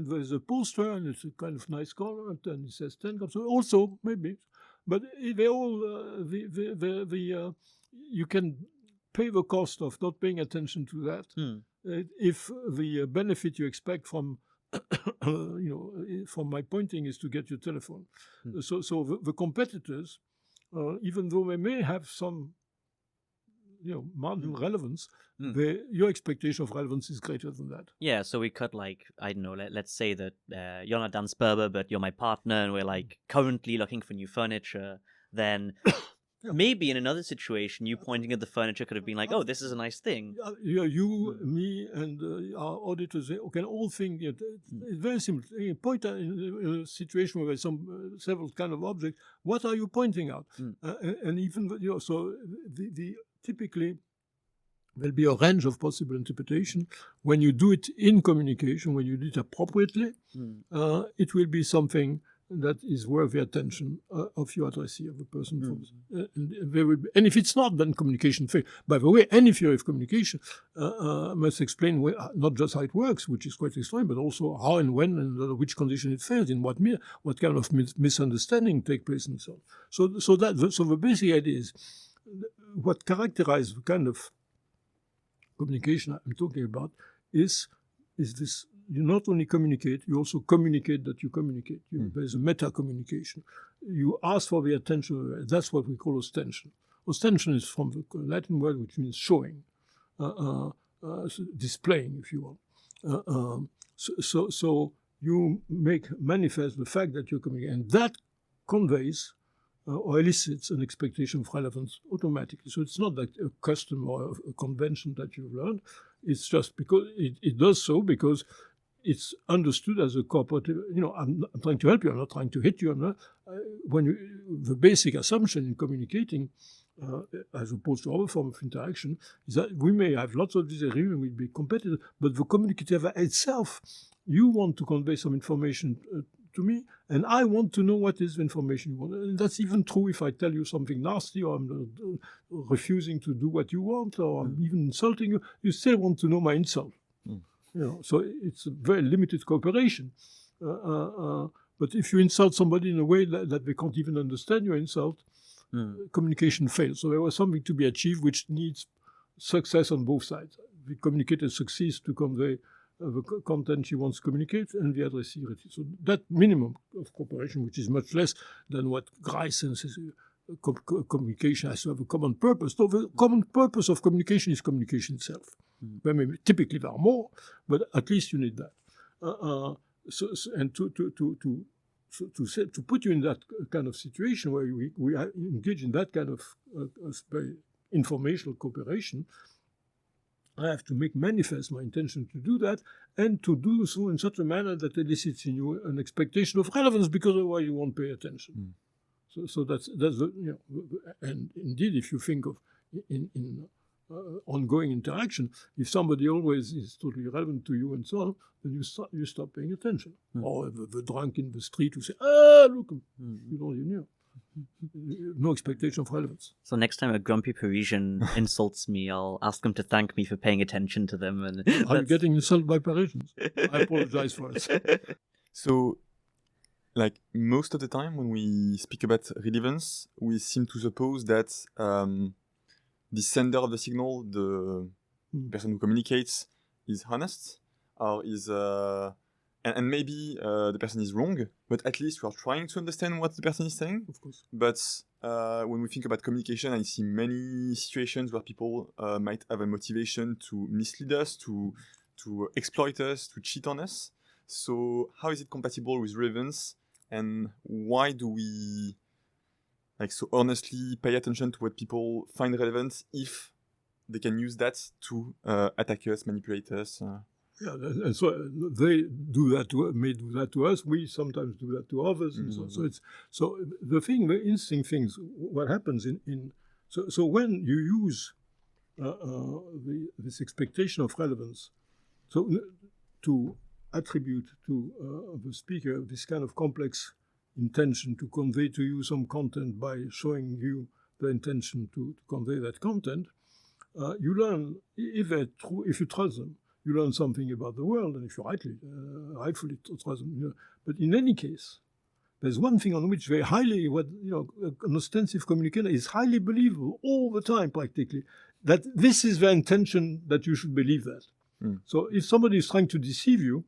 there's a poster, and it's a kind of nice color, and then it says 10 cups. So also, maybe, but they all, you can pay the cost of not paying attention to that. If the benefit you expect from from my pointing is to get your telephone. So the competitors, even though they may have some, marginal relevance, your expectation of relevance is greater than that. Yeah, so we could, I don't know, let's say that you're not Dan Sperber, but you're my partner, and we're currently looking for new furniture. Then maybe in another situation, you pointing at the furniture could have been oh, this is a nice thing. You, me, and our auditors can all think. It's very simple. You point at a situation where there's several kind of objects. What are you pointing out? And even so, typically there'll be a range of possible interpretation. When you do it in communication, when you do it appropriately, it will be something that is worth the attention of your addressee, of the person. And if it's not, then communication fails. By the way, any theory of communication must explain not just how it works, which is quite explained, but also how and when and under which condition it fails, in what kind of misunderstanding take place, and so on. So the basic idea is what characterizes the kind of communication I'm talking about is this. You not only communicate, you also communicate that you communicate. There's a meta-communication. You ask for the attention. That's what we call ostension. Ostension is from the Latin word which means showing, displaying, if you want. So you make manifest the fact that you're communicating, and that conveys or elicits an expectation of relevance automatically. So it's not like a custom or a convention that you've learned. It's just because it does so because it's understood as a cooperative. I'm trying to help you. I'm not trying to hit you. The basic assumption in communicating, as opposed to other forms of interaction, is that we may have lots of disagreement, we'll be competitive, but the communicator itself, you want to convey some information to me, and I want to know what is the information you want. And that's even true if I tell you something nasty, or I'm refusing to do what you want, or I'm even insulting you. You still want to know my insult. So it's a very limited cooperation. But if you insult somebody in a way that they can't even understand your insult, communication fails. So there was something to be achieved which needs success on both sides. The communicator succeeds to convey the content she wants to communicate, and the addressee. So that minimum of cooperation, which is much less than what Grice says, communication has to have a common purpose. So the common purpose of communication is communication itself. Maybe typically there are more, but at least you need that. And to put you in that kind of situation where we are engaged in that kind of very informational cooperation, I have to make manifest my intention to do that, and to do so in such a manner that elicits in you an expectation of relevance, because otherwise you won't pay attention. So that's the, and indeed, if you think of in ongoing interaction, if somebody always is totally relevant to you and so on, then you stop paying attention. Or the drunk in the street who say, look, you don't even know. No expectation of relevance. So next time a grumpy Parisian insults me, I'll ask them to thank me for paying attention to them. And I'm getting insulted by Parisians. I apologize for it. So, like most of the time when we speak about relevance, we seem to suppose that the sender of the signal, the person who communicates, is honest, or is and maybe the person is wrong, but at least we are trying to understand what the person is saying. Of course. But when we think about communication, I see many situations where people might have a motivation to mislead us, to exploit us, to cheat on us. So how is it compatible with relevance, and why do we so honestly pay attention to what people find relevant if they can use that to attack us, manipulate us? Yeah, and so they do that may do that to us. We sometimes do that to others, and so the interesting things. What happens so when you use this expectation of relevance, so to attribute to the speaker this kind of complex intention to convey to you some content by showing you the intention to convey that content, you learn, if you trust them, you learn something about the world, and if you rightfully trust them. But in any case, there's one thing on which an ostensive communicator is highly believable all the time, practically, that this is the intention, that you should believe that. So if somebody is trying to deceive you,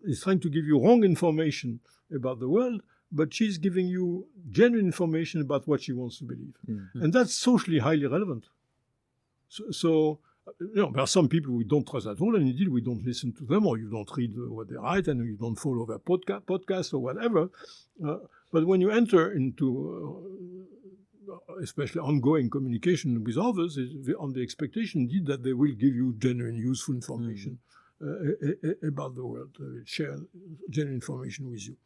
is trying to give you wrong information about the world, but she's giving you genuine information about what she wants to believe. And that's socially highly relevant. So there are some people we don't trust at all, and indeed we don't listen to them, or you don't read what they write, and you don't follow their podcast or whatever. But when you enter into especially ongoing communication with others, on the expectation indeed that they will give you genuine, useful information about the world, share genuine information with you.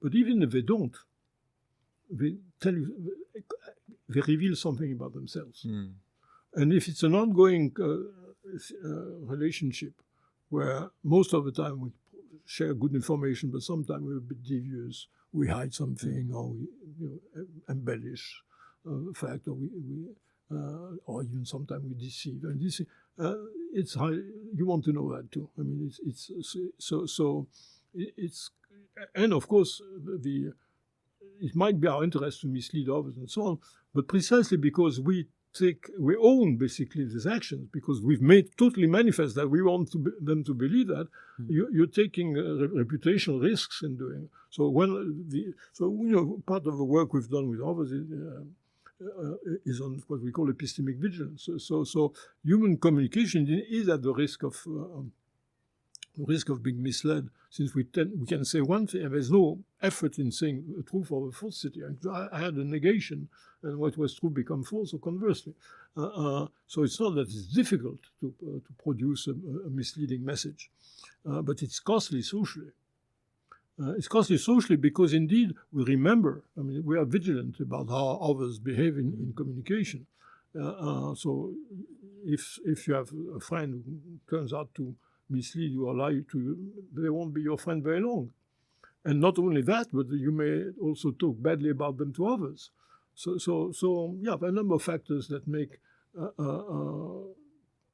But even if they don't, they tell you, they reveal something about themselves. And if it's an ongoing relationship where most of the time we share good information, but sometimes we're a bit devious, we hide something, or we embellish a fact, or even sometimes we deceive. And this, it's high, you want to know that too. I mean, it's and of course it might be our interest to mislead others and so on, but precisely because we own basically these actions, because we've made totally manifest that we want them to believe that, you're taking reputational risks in doing. So part of the work we've done with others is on what we call epistemic vigilance. So human communication is at the risk of being misled, since we can say one thing and there's no effort in saying the truth or the falsity. I had a negation, and what was true become false, or conversely. So it's not that it's difficult to produce a misleading message, but it's costly socially. It's costly socially because indeed we remember, we are vigilant about how others behave in communication. So if you have a friend who turns out to mislead you or lie to you, they won't be your friend very long. And not only that, but you may also talk badly about them to others. So there are a number of factors that make the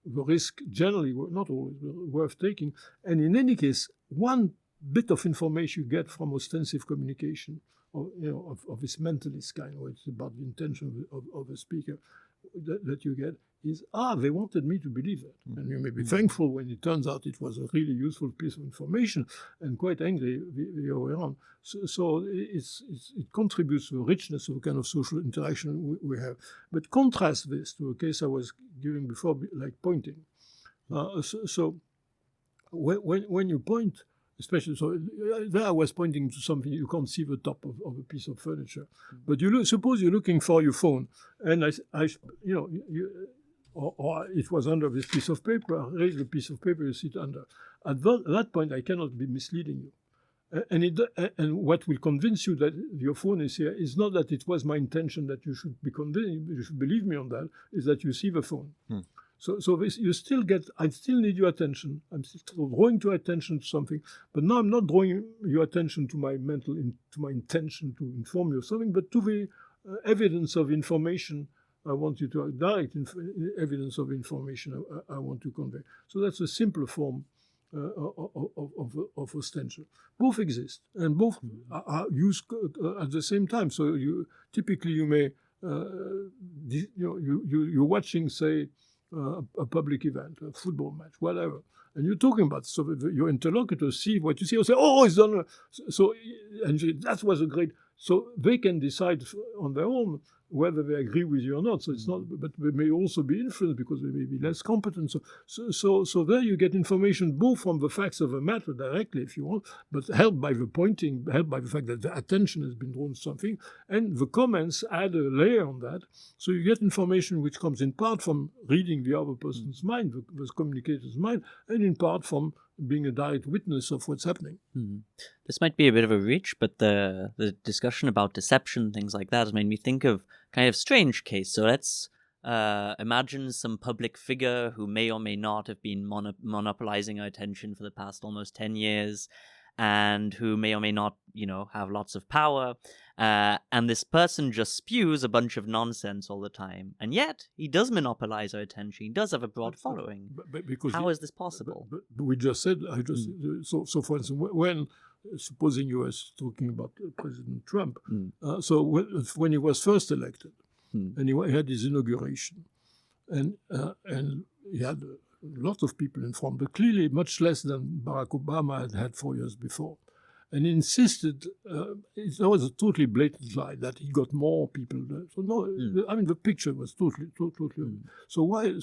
risk generally, not always, worth taking. And in any case, one bit of information you get from ostensive communication, of this mentalist kind, where it's about the intention of the speaker, that you get is, they wanted me to believe that. And you may be thankful when it turns out it was a really useful piece of information, and quite angry the other way around. So it contributes to the richness of the kind of social interaction we have. But contrast this to a case I was giving before, like pointing. So when you point, especially, so there I was pointing to something, you can't see the top of a piece of furniture. But suppose you're looking for your phone, and or it was under this piece of paper, I raise the piece of paper, you sit under. At that point, I cannot be misleading you. And what will convince you that your phone is here is not that it was my intention that you should be convinced, you should believe me on that, is that you see the phone. So this, you still get, I still need your attention. I'm still drawing your attention to something, but now I'm not drawing your attention to my to my intention to inform you of something, but to the evidence of information I want you to, direct evidence of information I want to convey. So that's a simpler form of ostension. Both exist, and both are used at the same time. So typically you may, you're watching, say, a public event, a football match, whatever, and you're talking about, so your interlocutors see what you see, or say, "Oh, it's done." So, and that was a great. So they can decide on their own whether they agree with you or not. So it's not, but they may also be influenced because they may be less competent. So there you get information both from the facts of the matter directly, if you want, but helped by the pointing, helped by the fact that the attention has been drawn to something, and the comments add a layer on that. So you get information which comes in part from reading the other person's mind, the communicator's mind, and in part from being a direct witness of what's happening. This might be a bit of a reach, but the discussion about deception, things like that, has made me think of kind of strange case. So let's imagine some public figure who may or may not have been monopolizing our attention for the past almost 10 years, and who may or may not, have lots of power. And this person just spews a bunch of nonsense all the time. And yet, he does monopolize our attention. He does have a broad following. How is this possible? But we just said, so for instance, when, supposing you were talking about President Trump, so when he was first elected, and he had his inauguration, and he had a lot of people in front, but clearly much less than Barack Obama had 4 years before. And he insisted, it was a totally blatant lie that he got more people. So no, I mean, the picture was totally. So why?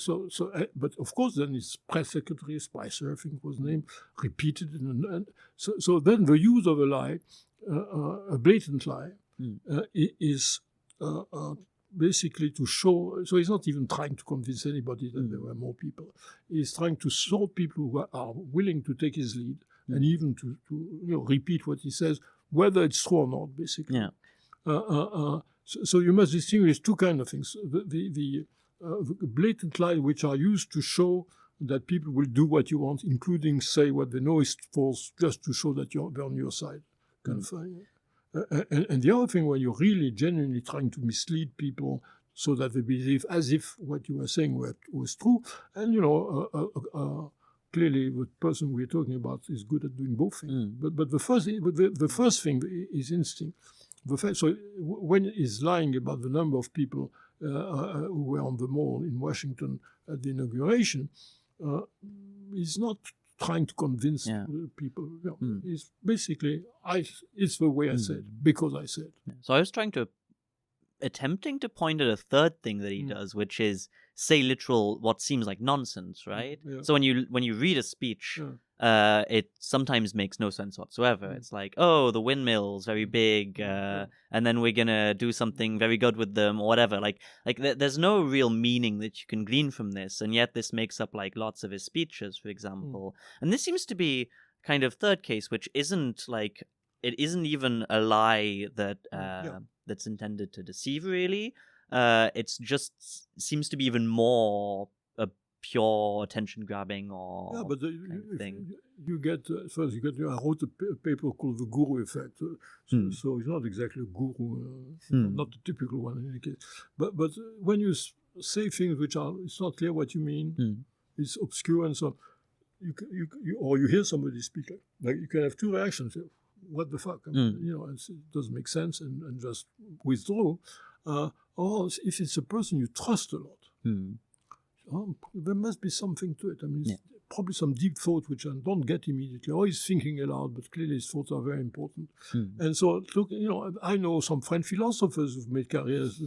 But of course, then his press secretary, Spicer, I think was named, repeated it. And so then the use of a lie, a blatant lie, is basically to show. So he's not even trying to convince anybody that there were more people. He's trying to sort people who are willing to take his lead. And even to repeat what he says, whether it's true or not, basically. Yeah. So you must distinguish two kinds of things: the blatant lies, which are used to show that people will do what you want, including say what they know is false, just to show that they're on your side, kind of thing. And the other thing, when you're really genuinely trying to mislead people so that they believe as if what you were saying was true, and clearly, the person we're talking about is good at doing both things. But the first thing is instinct. So when he's lying about the number of people who were on the mall in Washington at the inauguration, he's not trying to convince people. It's basically, it's the way I said, because I said. So I was attempting to point at a third thing that he does, which is say literal what seems like nonsense, right? So when you read a speech, it sometimes makes no sense whatsoever. It's like, oh, the windmill's very big, and then we're gonna do something very good with them or whatever. Like there's no real meaning that you can glean from this, and yet this makes up like lots of his speeches, for example. And this seems to be kind of third case, which isn't like, it isn't even a lie that that's intended to deceive, really. It's just seems to be even more a pure attention grabbing or but thing. You get first. I wrote a paper called the Guru Effect. So he's not exactly a guru, not the typical one in any case. But when you say things which are, it's not clear what you mean. It's obscure and so on. You hear somebody speak, like you can have two reactions. What the fuck? It doesn't make sense, and just withdraw. or if it's a person you trust a lot, there must be something to it. I mean, it's probably some deep thought which I don't get immediately. Or he's thinking aloud, but clearly his thoughts are very important. And so, look, I know some French philosophers who've made careers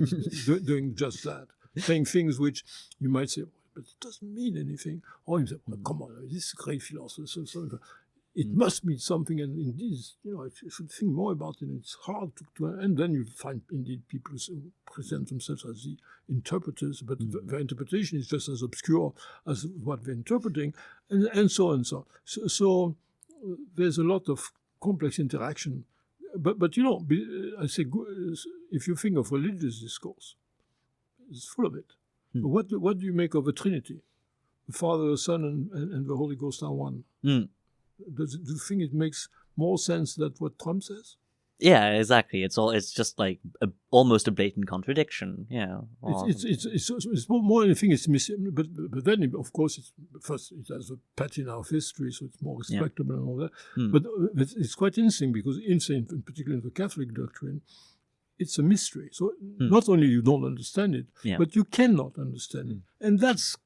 doing just that, saying things which you might say, but it doesn't mean anything. Or you say, well, come on, this is a great philosopher. So it must mean something, and indeed, I should think more about it. It's hard to and then you find indeed people who present themselves as the interpreters, but their interpretation is just as obscure as what they're interpreting, and so on and so on. So there's a lot of complex interaction. But I say, if you think of religious discourse, it's full of it. But what do you make of the Trinity? The Father, the Son, and the Holy Ghost are one. Do you think it makes more sense than what Trump says? Yeah, exactly. It's just like almost a blatant contradiction. Yeah, it's more anything. It's missing, but then of course it has a patina of history, so it's more respectable and all that. But it's quite interesting because in particular in the Catholic doctrine, it's a mystery. So not only you don't understand it, but you cannot understand it, and that's,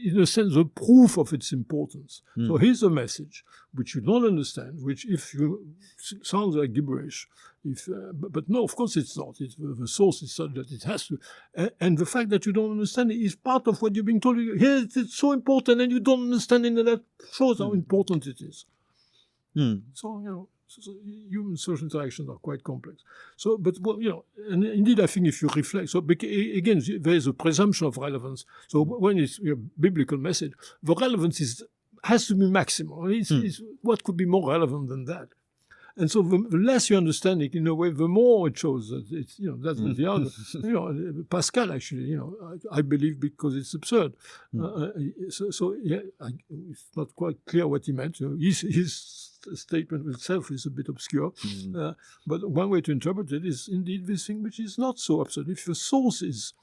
in a sense, the proof of its importance. So here's a message which you don't understand, which sounds like gibberish, but no, of course it's not. The source is such that it has to, and the fact that you don't understand it is part of what you're being told. Here, it's so important, and you don't understand it, and that shows how important it is. So human social interactions are quite complex. So, but and indeed, I think if you reflect, so again, there is a presumption of relevance. So when it's a biblical message, the relevance has to be maximal. It's what could be more relevant than that? And so the less you understand it, in a way, the more it shows that it's, that's the other. Pascal, actually, I believe because it's absurd. It's not quite clear what he meant. His statement itself is a bit obscure. But one way to interpret it is indeed this thing which is not so absurd. If the source is,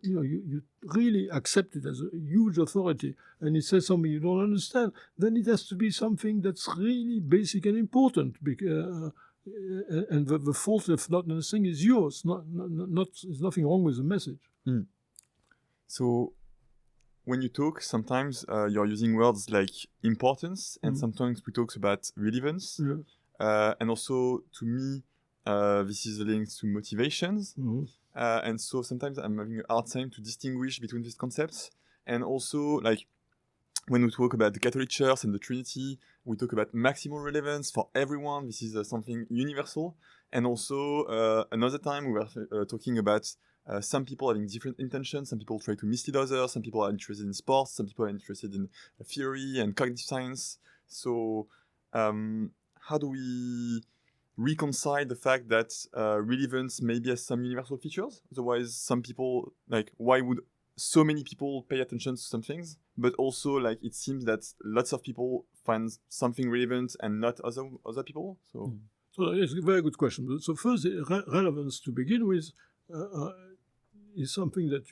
you really accept it as a huge authority, and it says something you don't understand, then it has to be something that's really basic and important. And the fault of not understanding is yours. There's nothing wrong with the message. So when you talk, sometimes you're using words like importance, and sometimes we talk about relevance. And also, to me, this is linked to motivations. And so sometimes I'm having a hard time to distinguish between these concepts. And also, like, when we talk about the Catholic Church and the Trinity, we talk about maximal relevance for everyone. This is something universal. And also, another time we were talking about some people having different intentions. Some people try to mislead others. Some people are interested in sports. Some people are interested in theory and cognitive science. So how do we reconcile the fact that relevance maybe has some universal features? Otherwise, some people, like, why would so many people pay attention to some things? But also, like, it seems that lots of people find something relevant and not other people. So it's a very good question. So first, relevance to begin with is something that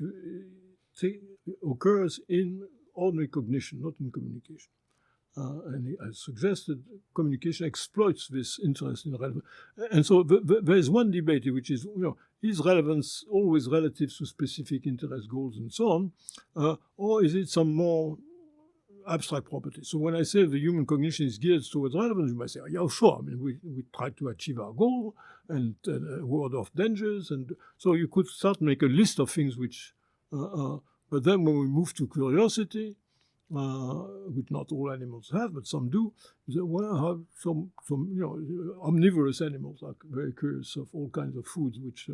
occurs in ordinary cognition, not in communication. And I suggested communication exploits this interest in relevance. And so there is one debate which is, is relevance always relative to specific interest goals and so on, or is it some more abstract property? So when I say the human cognition is geared towards relevance, you might say, yeah, sure. I mean, we try to achieve our goal and ward off dangers. And so you could start to make a list of things which, but then when we move to curiosity, which not all animals have, but some do. Have some omnivorous animals are very curious of all kinds of foods, which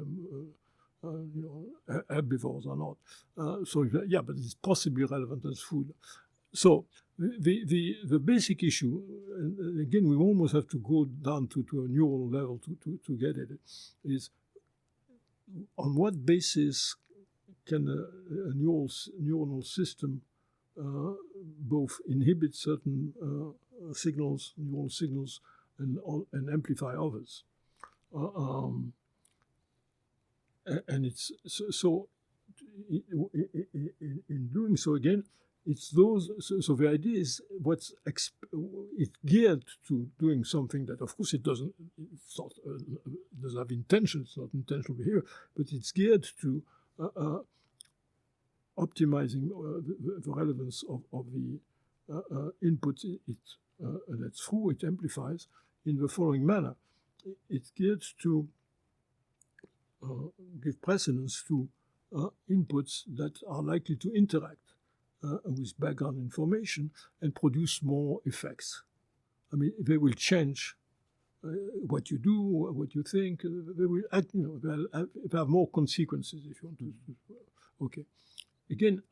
herbivores are not. But it's possibly relevant as food. So the basic issue, and again, we almost have to go down to a neural level to get at it, is on what basis can a neuronal system both inhibit certain neural signals, and amplify others. And it's so in doing so, again, it's those. So the idea is it's geared to doing something that, of course, it doesn't. It's not doesn't have intention. It's not intentional behavior, but it's geared to optimizing the relevance of the input that's through it amplifies in the following manner. It's geared to give precedence to inputs that are likely to interact with background information and produce more effects. I mean, they will change what you do, what you think. They will act, they have more consequences if you want to. Okay. Again,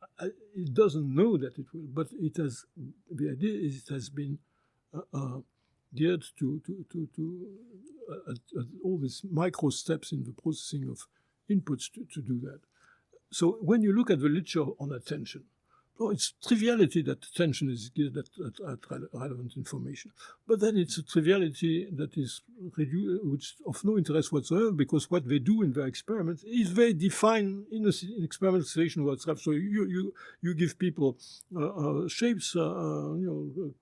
it doesn't know that it will, but it has. The idea is it has been geared to all these micro steps in the processing of inputs to do that. So when you look at the literature on attention, it's triviality that attention is geared at relevant information. But then it's a triviality that is which of no interest whatsoever, because what they do in their experiments is they define in an experimental situation what's happening. So you give people shapes,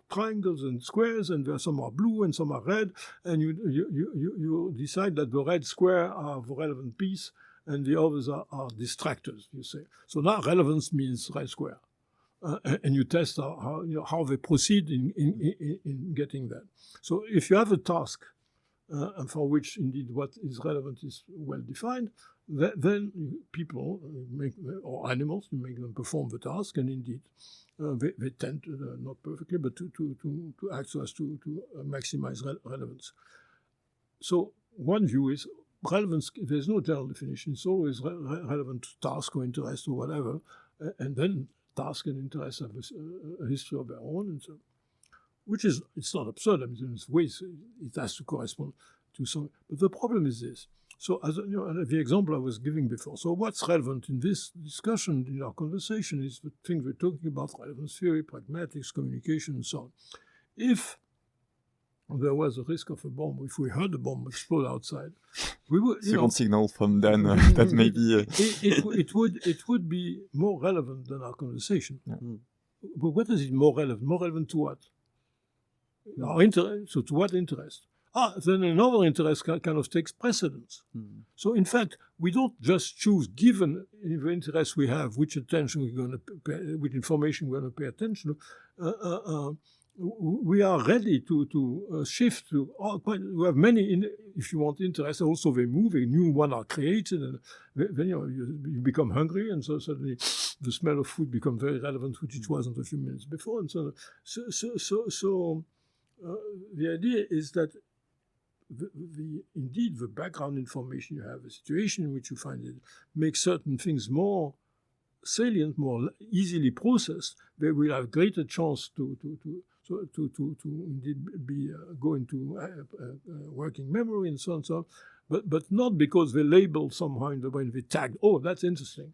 triangles and squares, and some are blue and some are red, and you decide that the red square are the relevant piece and the others are distractors, you say. So now relevance means red square. And you test how they proceed in getting that. So if you have a task and for which indeed what is relevant is well defined, then people or animals, you make them perform the task, and indeed they tend to, not perfectly, but to act so as to maximize relevance. So one view is relevance. There's no general definition. It's always relevant to task or interest or whatever, and then task and interest have a history of their own, and so, which is, it's not absurd. I mean, in ways it has to correspond to some. But the problem is this. So, as the example I was giving before. So, what's relevant in this discussion, in our conversation, is the things we're talking about: relevance theory, pragmatics, communication, and so on. If there was a risk of a bomb, if we heard a bomb explode outside, we would. Second signal from Dan that maybe it would be more relevant than our conversation. Yeah. But what is it more relevant? More relevant to what? Our interest. So to what interest? Then another interest kind of takes precedence. So in fact, we don't just choose, given the interest we have, which attention we're going to pay, which information we're going to pay attention to. We are ready to shift to. We have many, if you want, interests. Also, they move. A new one are created, and then you become hungry, and so suddenly the smell of food becomes very relevant, which it wasn't a few minutes before, and so on. So the idea is that indeed the background information you have, the situation in which you find it, makes certain things more salient, more easily processed. They will have greater chance to indeed go into working memory and so on and so on, but not because they labeled somehow in the way they tagged. Oh, that's interesting.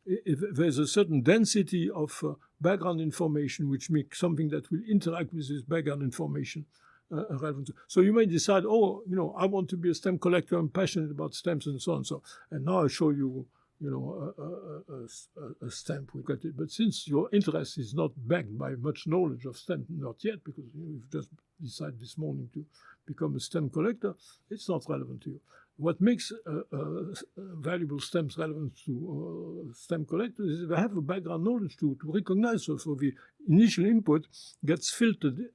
If there's a certain density of background information which makes something that will interact with this background information relevant. So you may decide, I want to be a stamp collector. I'm passionate about stamps and so on. And now I show you. A stamp we got it. But since your interest is not backed by much knowledge of stamp, not yet, because you've just decided this morning to become a stamp collector, it's not relevant to you. What makes valuable stamps relevant to stamp collectors is they have a background knowledge to recognize. So the initial input gets filtered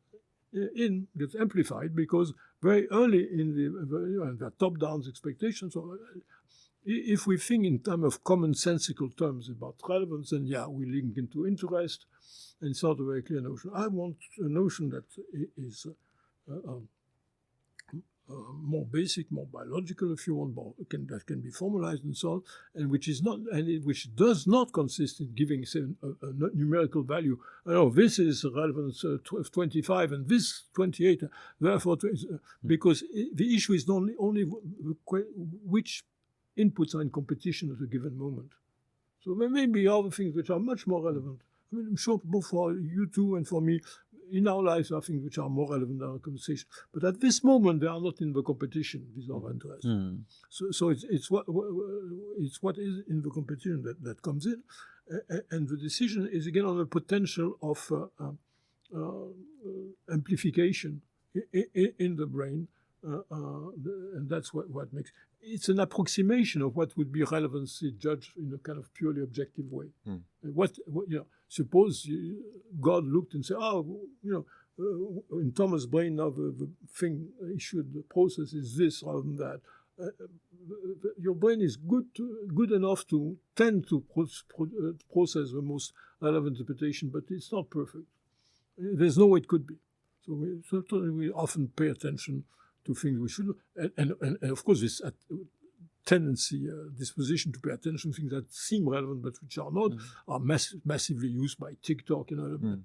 in, gets amplified, because very early in the top-down expectations. If we think in terms of commonsensical terms about relevance, then we link into interest, and it's not a very clear notion. I want a notion that is more basic, more biological, if you want, that can be formalized and so on, and which which does not consist in giving, say, a numerical value. This is relevance 25 and this 28. Therefore, because the issue is only which inputs are in competition at a given moment. So there may be other things which are much more relevant. I mean, I'm sure both for you two and for me, in our lives, there are things which are more relevant than our conversation. But at this moment, they are not in the competition with our interests. So it's what is in the competition that comes in. And the decision is again on the potential of amplification in the brain, and that's what makes it's an approximation of what would be relevancy judged in a kind of purely objective way. What suppose God looked and said, in Thomas' brain now the thing he should process is this rather than that. Your brain is good enough to tend to process the most relevant interpretation, but it's not perfect. There's no way it could be. So we often pay attention to things we should, and of course this tendency, disposition to pay attention to things that seem relevant but which are not, are massively used by TikTok,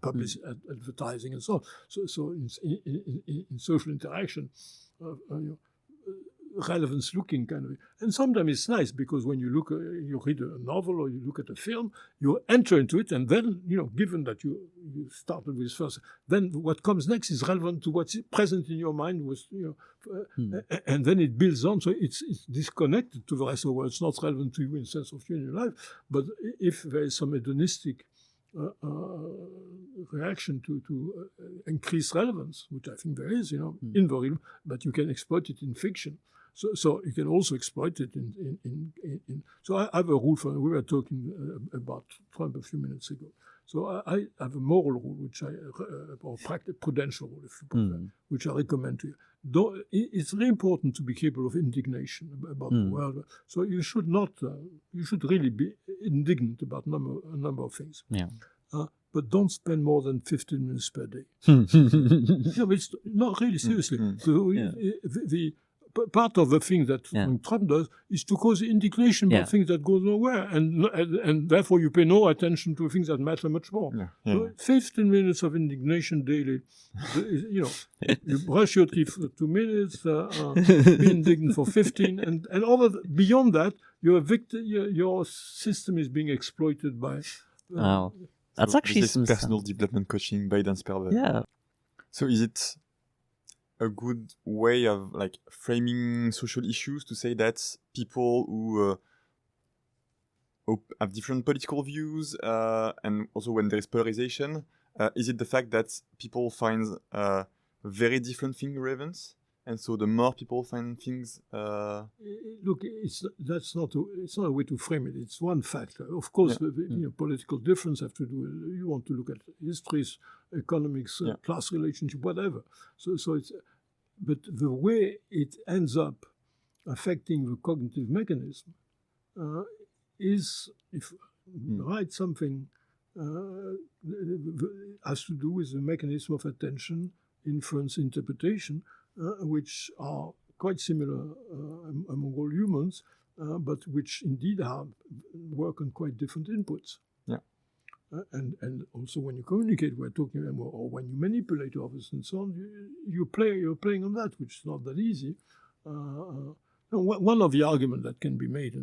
public advertising and so on. So in social interaction, relevance-looking kind of, and sometimes it's nice because when you read a novel or you look at a film, you enter into it, and then given that you started with first, then what comes next is relevant to what's present in your mind, and then it builds on. So it's disconnected to the rest of the world. It's not relevant to you in the sense of you in your life. But if there is some hedonistic reaction to increased relevance, which I think there is, in the real, but you can exploit it in fiction. So you can also exploit it in So I have a rule we were talking about Trump a few minutes ago. So I have a moral rule, or prudential rule, if you prefer, which I recommend to you. It's very important to be capable of indignation about the world. So you should not, you should really be indignant about a number of things. Yeah. But don't spend more than 15 minutes per day. But it's not really seriously. So the part of the thing that Trump does is to cause indignation about things that go nowhere, and therefore you pay no attention to things that matter much more. So 15 minutes of indignation daily, you brush your teeth for 2 minutes, be indignant for 15, and beyond that, you're a victim. Your system is being exploited by. Wow, that's actually this personal development coaching by Dan Sperber. Yeah. So is it a good way of framing social issues to say that people who have different political views and also when there is polarization, is it the fact that people find very different things relevant, and so the more people find things look, it's not a way to frame it. It's one factor. Of course, political difference have to do. You want to look at histories, economics, class relationship, whatever. So it's, but the way it ends up affecting the cognitive mechanism is, if write something has to do with the mechanism of attention, inference, interpretation, which are quite similar among all humans, but which indeed work on quite different inputs. And also when you communicate, we're talking, or when you manipulate others and so on, you're playing on that, which is not that easy. One of the arguments that can be made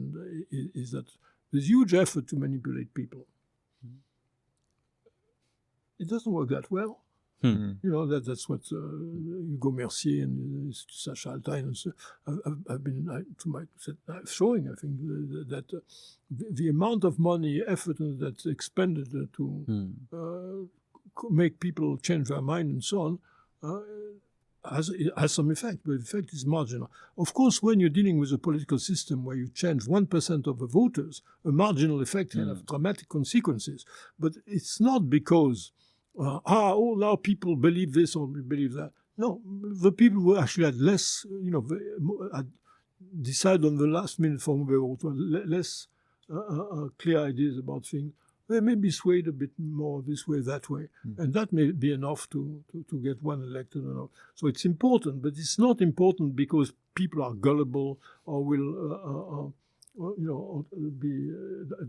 is that there's huge effort to manipulate people. It doesn't work that well. That's what Hugo Mercier and Sacha Altain have been showing. I think that the amount of money, effort that's expended to make people change their mind and so on has some effect, but the effect is marginal. Of course, when you're dealing with a political system where you change 1% of the voters, a marginal effect can have dramatic consequences. But it's not because now people believe this or believe that. No, the people who actually had less, decide on the last minute for whom they vote, less clear ideas about things, they may be swayed a bit more this way, that way. And that may be enough to get one elected or not. So it's important, but it's not important because people are gullible or will,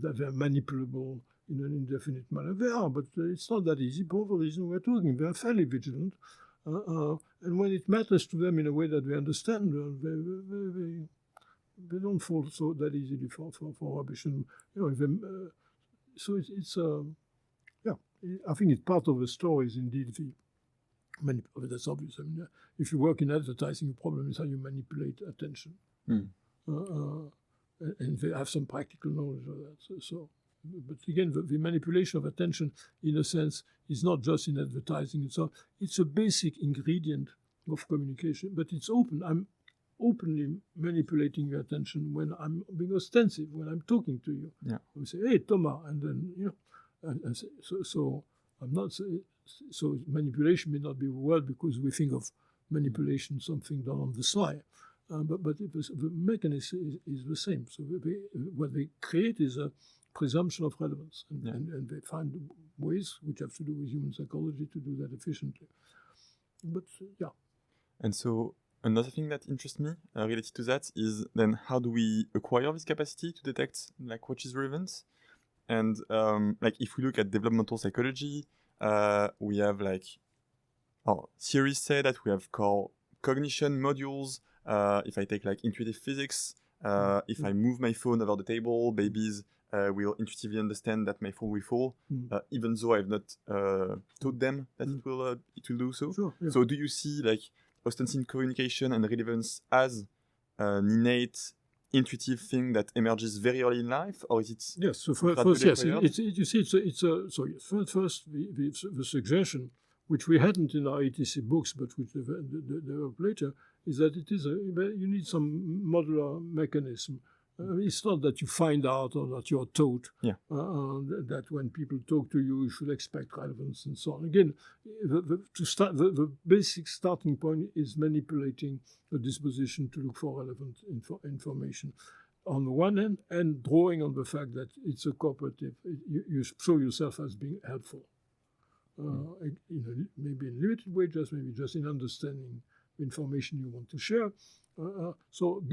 that they're manipulable in an indefinite manner. They are, but it's not that easy. For the reason we're talking, they're fairly vigilant. And when it matters to them in a way that they understand, they don't fall so that easily for rubbish. And, so it's I think it's part of the story is indeed that's obvious. I mean, if you work in advertising, the problem is how you manipulate attention. And they have some practical knowledge of that. So but again, the manipulation of attention, in a sense, is not just in advertising and so on. It's a basic ingredient of communication, but it's open. I'm openly manipulating your attention when I'm being ostensive, when I'm talking to you. Yeah. We say, "Hey, Thomas," and then and so I'm not. So manipulation may not be a word because we think of manipulation something done on the sly, but the mechanism is the same. So what they create is a presumption of relevance, and they find ways which have to do with human psychology to do that efficiently. But yeah. And so another thing that interests me related to that is then how do we acquire this capacity to detect like what is relevance? And like if we look at developmental psychology, we have like theories say that we have called cognition modules. If I take like intuitive physics, if I move my phone over the table, babies will intuitively understand that my phone will fall, even though I've not taught them that it will do so. Sure, yeah. So do you see like ostensive communication and relevance as an innate intuitive thing that emerges very early in life, or is it? Yes. So first, yes. You see, first the suggestion, which we hadn't in our ETC books, but which developed later, is that it is you need some modular mechanism. It's not that you find out or that you're taught that when people talk to you, you should expect relevance and so on. Again, the basic starting point is manipulating the disposition to look for relevant information on the one hand, and drawing on the fact that it's a cooperative. You show yourself as being helpful, maybe in a limited way, maybe just in understanding the information you want to share. So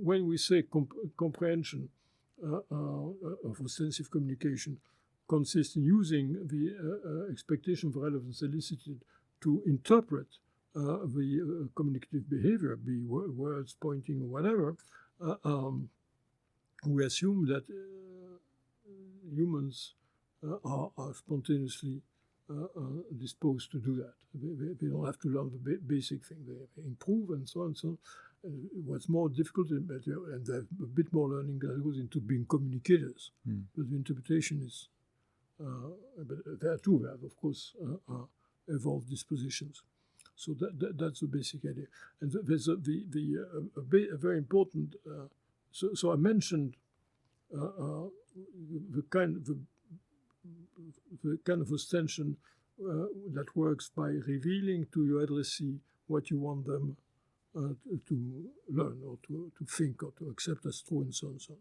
when we say comprehension of ostensive communication consists in using the expectation of relevance elicited to interpret the communicative behavior, be words, pointing, or whatever, we assume that humans are spontaneously disposed to do that. They don't have to learn the basic thing. They improve and so on and so on. What's more difficult, and they have a bit more learning that goes into being communicators. But the interpretation is, but there too we have, of course, evolved dispositions. So that's the basic idea. And there's a very important. So I mentioned the kind of ostension that works by revealing to your addressee what you want them to learn or to think or to accept as true and so on and so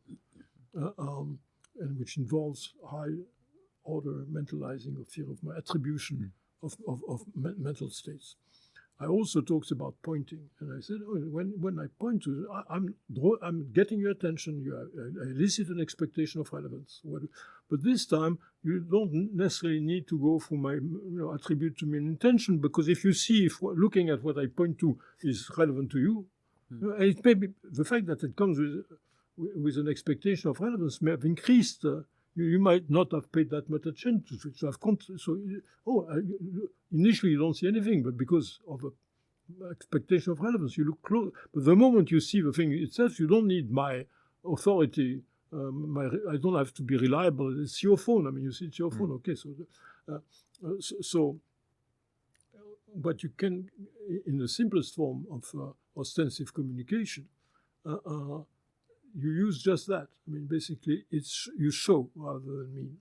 on. And which involves high-order mentalizing of fear of my attribution of mental states. I also talked about pointing, and I said, when I point to you, I'm getting your attention. I elicit an expectation of relevance. But this time, you don't necessarily need to go for my attribute to me an intention, because if you see if looking at what I point to is relevant to you, it may be the fact that it comes with an expectation of relevance may have increased. You might not have paid that much attention to have initially you don't see anything, but because of an expectation of relevance, you look close. But the moment you see the thing itself, you don't need my authority. I don't have to be reliable. It's your phone. I mean, you see, it's your phone. Okay, so but you can, in the simplest form of ostensive communication, you use just that. I mean, basically, it's you show rather than mean.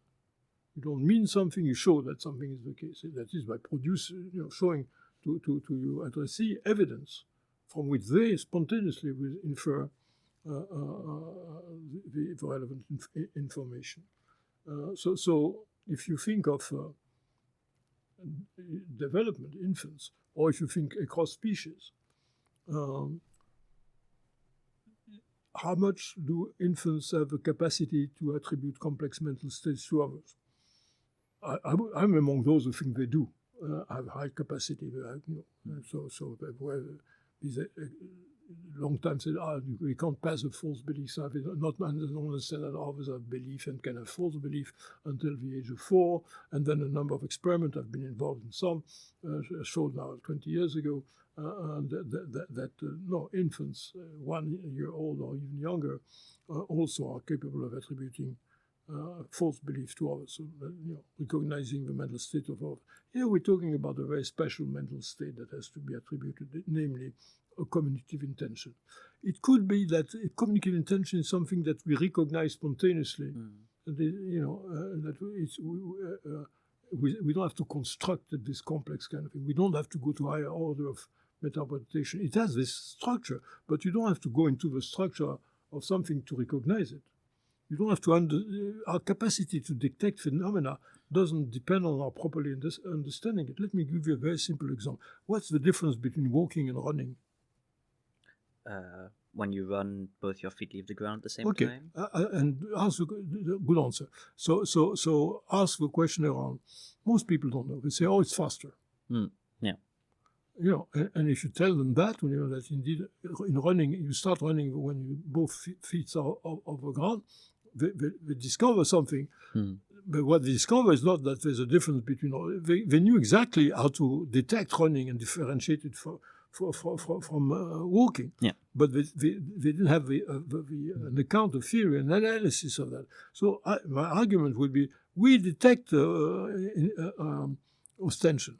You don't mean something, you show that something is the case. That is by producing, showing to your addressee evidence from which they spontaneously will infer the relevant information. So if you think of development, infants, or if you think across species, how much do infants have the capacity to attribute complex mental states to others? I'm among those who think they do have high capacity. So where these long time said, we can't pass a false belief. So I don't understand that others have belief and can have false belief until the age of 4. And then a number of experiments I've been involved in some showed now 20 years ago that infants, 1 year old or even younger, also are capable of attributing false belief to others, so, recognizing the mental state of others. Here we're talking about a very special mental state that has to be attributed, namely a communicative intention. It could be that a communicative intention is something that we recognize spontaneously. That we don't have to construct this complex kind of thing. We don't have to go to higher order of interpretation. It has this structure, but you don't have to go into the structure of something to recognize it. You don't have to our capacity to detect phenomena doesn't depend on our properly understanding it. Let me give you a very simple example. What's the difference between walking and running? When you run, both your feet leave the ground at the same time. And ask the good answer. So ask the question around. Most people don't know. They say, "Oh, it's faster." Yeah. And if you tell them that, that indeed in running, you start running when you both feet are off the ground, they discover something. But what they discover is not that there's a difference between. They knew exactly how to detect running and differentiate it from walking. Yeah. But they didn't have an account of theory and analysis of that. So my argument would be, we detect ostension.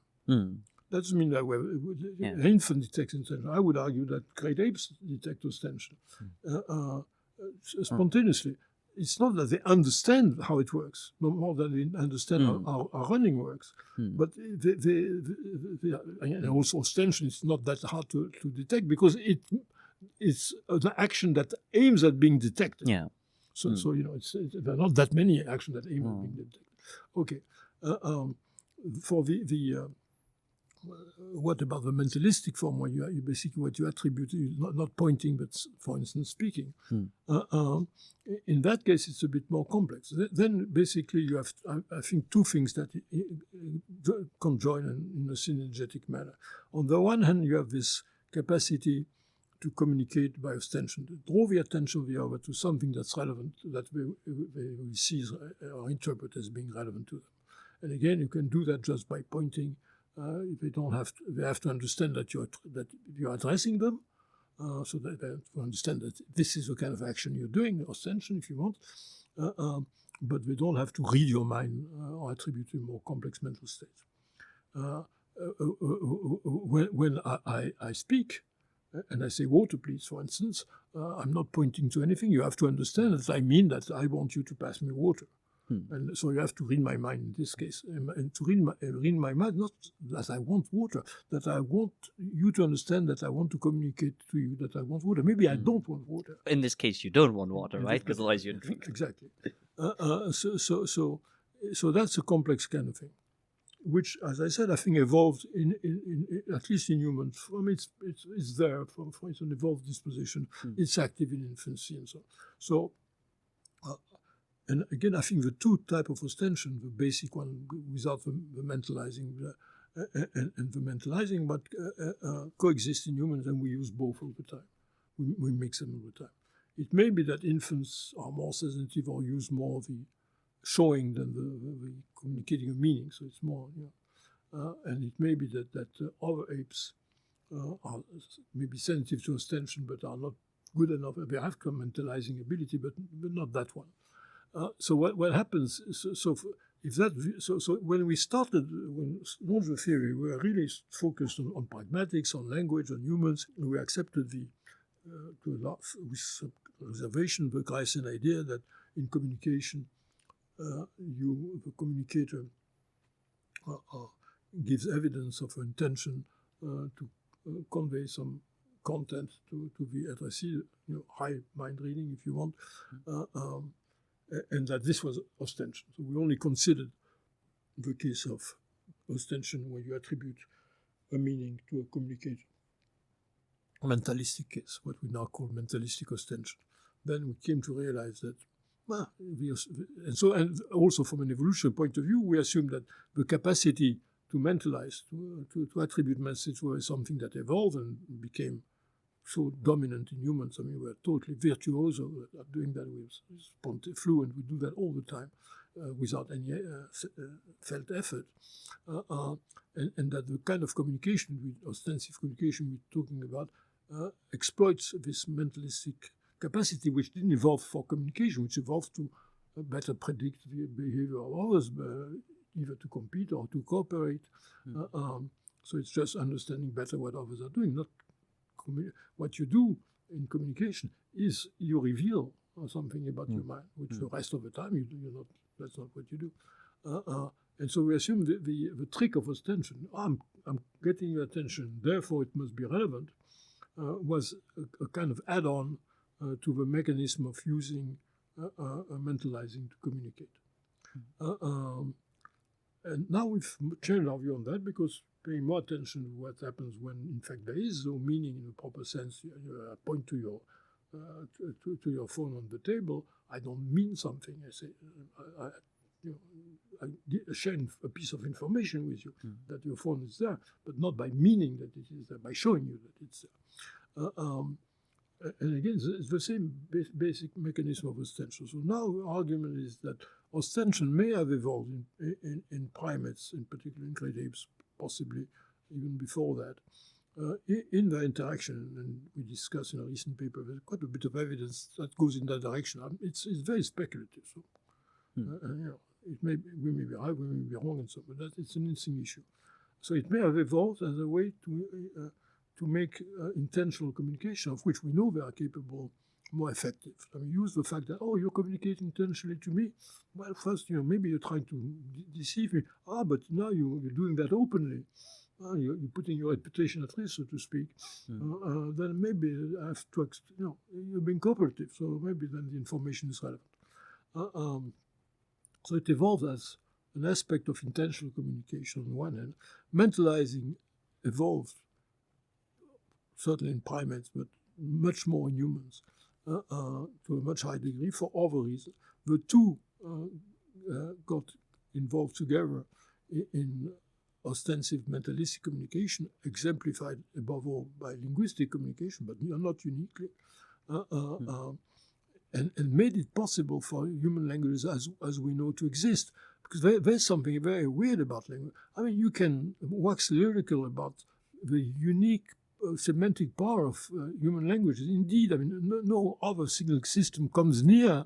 That doesn't mean that an infant detects intention. I would argue that great apes detect ostension spontaneously. It's not that they understand how it works, no more than they understand how running works. But and also ostension is not that hard to detect because it's an action that aims at being detected. Yeah. So there are not that many actions that aim at being detected. Okay. For the what about the mentalistic form, where you basically what you attribute, not pointing, but for instance speaking? In that case, it's a bit more complex. Then basically you have, I think, two things that conjoin in a synergetic manner. On the one hand, you have this capacity to communicate by ostension, to draw the attention of the other to something that's relevant, that we see or interpret as being relevant to them. And again, you can do that just by pointing. They have to understand that you're addressing them, so that they understand that this is the kind of action you're doing, ostension, if you want. But they don't have to read your mind or attribute to more complex mental states. When I speak, and I say water, please, for instance, I'm not pointing to anything. You have to understand that I mean that I want you to pass me water. And so you have to read my mind in this case. And to read my mind, not that I want water, that I want you to understand that I want to communicate to you that I want water. Maybe I don't want water. In this case, you don't want water, right? Because otherwise you'd drink. Exactly. So that's a complex kind of thing, which, as I said, I think evolved in at least in humans. I mean, it's there for it's an evolved disposition. It's active in infancy and so. And again, I think the two types of ostension, the basic one without the mentalizing and the mentalizing, but coexist in humans, and we use both all the time. We mix them all the time. It may be that infants are more sensitive or use more the showing than the communicating a meaning, so it's more, and it may be that other apes are maybe sensitive to ostension but are not good enough. They have mentalizing ability, but not that one. So what happens? So when we started, when launched the theory, we were really focused on pragmatics, on language, on humans. We accepted with reservation the Greissian idea that in communication, the communicator gives evidence of intention to convey some content to the addressee, high mind reading, if you want. And that this was ostension. So we only considered the case of ostension where you attribute a meaning to a communicator. A mentalistic case, what we now call mentalistic ostension. Then we came to realize that, and also from an evolutionary point of view, we assume that the capacity to mentalize, to attribute message was something that evolved and became so dominant in humans. I mean, we're totally virtuoso at doing that. We're fluent. We do that all the time without any felt effort. And that the kind of communication, ostensive communication we're talking about, exploits this mentalistic capacity, which didn't evolve for communication, which evolved to better predict the behavior of others, either to compete or to cooperate. So it's just understanding better what others are doing. Not what you do in communication is you reveal something about your mind, which the rest of the time you're not. That's not what you do. And so we assume the trick of ostension, I'm getting your attention, therefore it must be relevant, was a kind of add-on to the mechanism of using mentalizing to communicate. And now we've changed our view on that, because paying more attention to what happens when in fact there is no meaning in a proper sense. You point to your phone on the table. I don't mean something. I say, I share a piece of information with you, that your phone is there, but not by meaning that it is there, by showing you that it's there. And again, it's the same basic mechanism of ostension. So now the argument is that ostension may have evolved in primates, in particular in great apes, possibly even before that, in the interaction. And we discuss in a recent paper, there's quite a bit of evidence that goes in that direction. It's very speculative. So, we may be right, we may be wrong, and so, but it's an interesting issue. So it may have evolved as a way to make intentional communication, of which we know they are capable, more effective. I mean, use the fact that, you're communicating intentionally to me. Well, first, maybe you're trying to deceive me. But now you're doing that openly. You're putting your reputation at risk, so to speak. Then maybe I have to, you're being cooperative, so maybe then the information is relevant. So it evolved as an aspect of intentional communication on one hand. Mentalizing evolved, certainly in primates, but much more in humans, to a much higher degree for other reasons. The two got involved together in ostensive mentalistic communication, exemplified above all by linguistic communication, but not uniquely, and made it possible for human languages as we know to exist. Because there's something very weird about language. I mean, you can wax lyrical about the unique semantic power of human languages. Indeed, I mean, no other signal system comes near.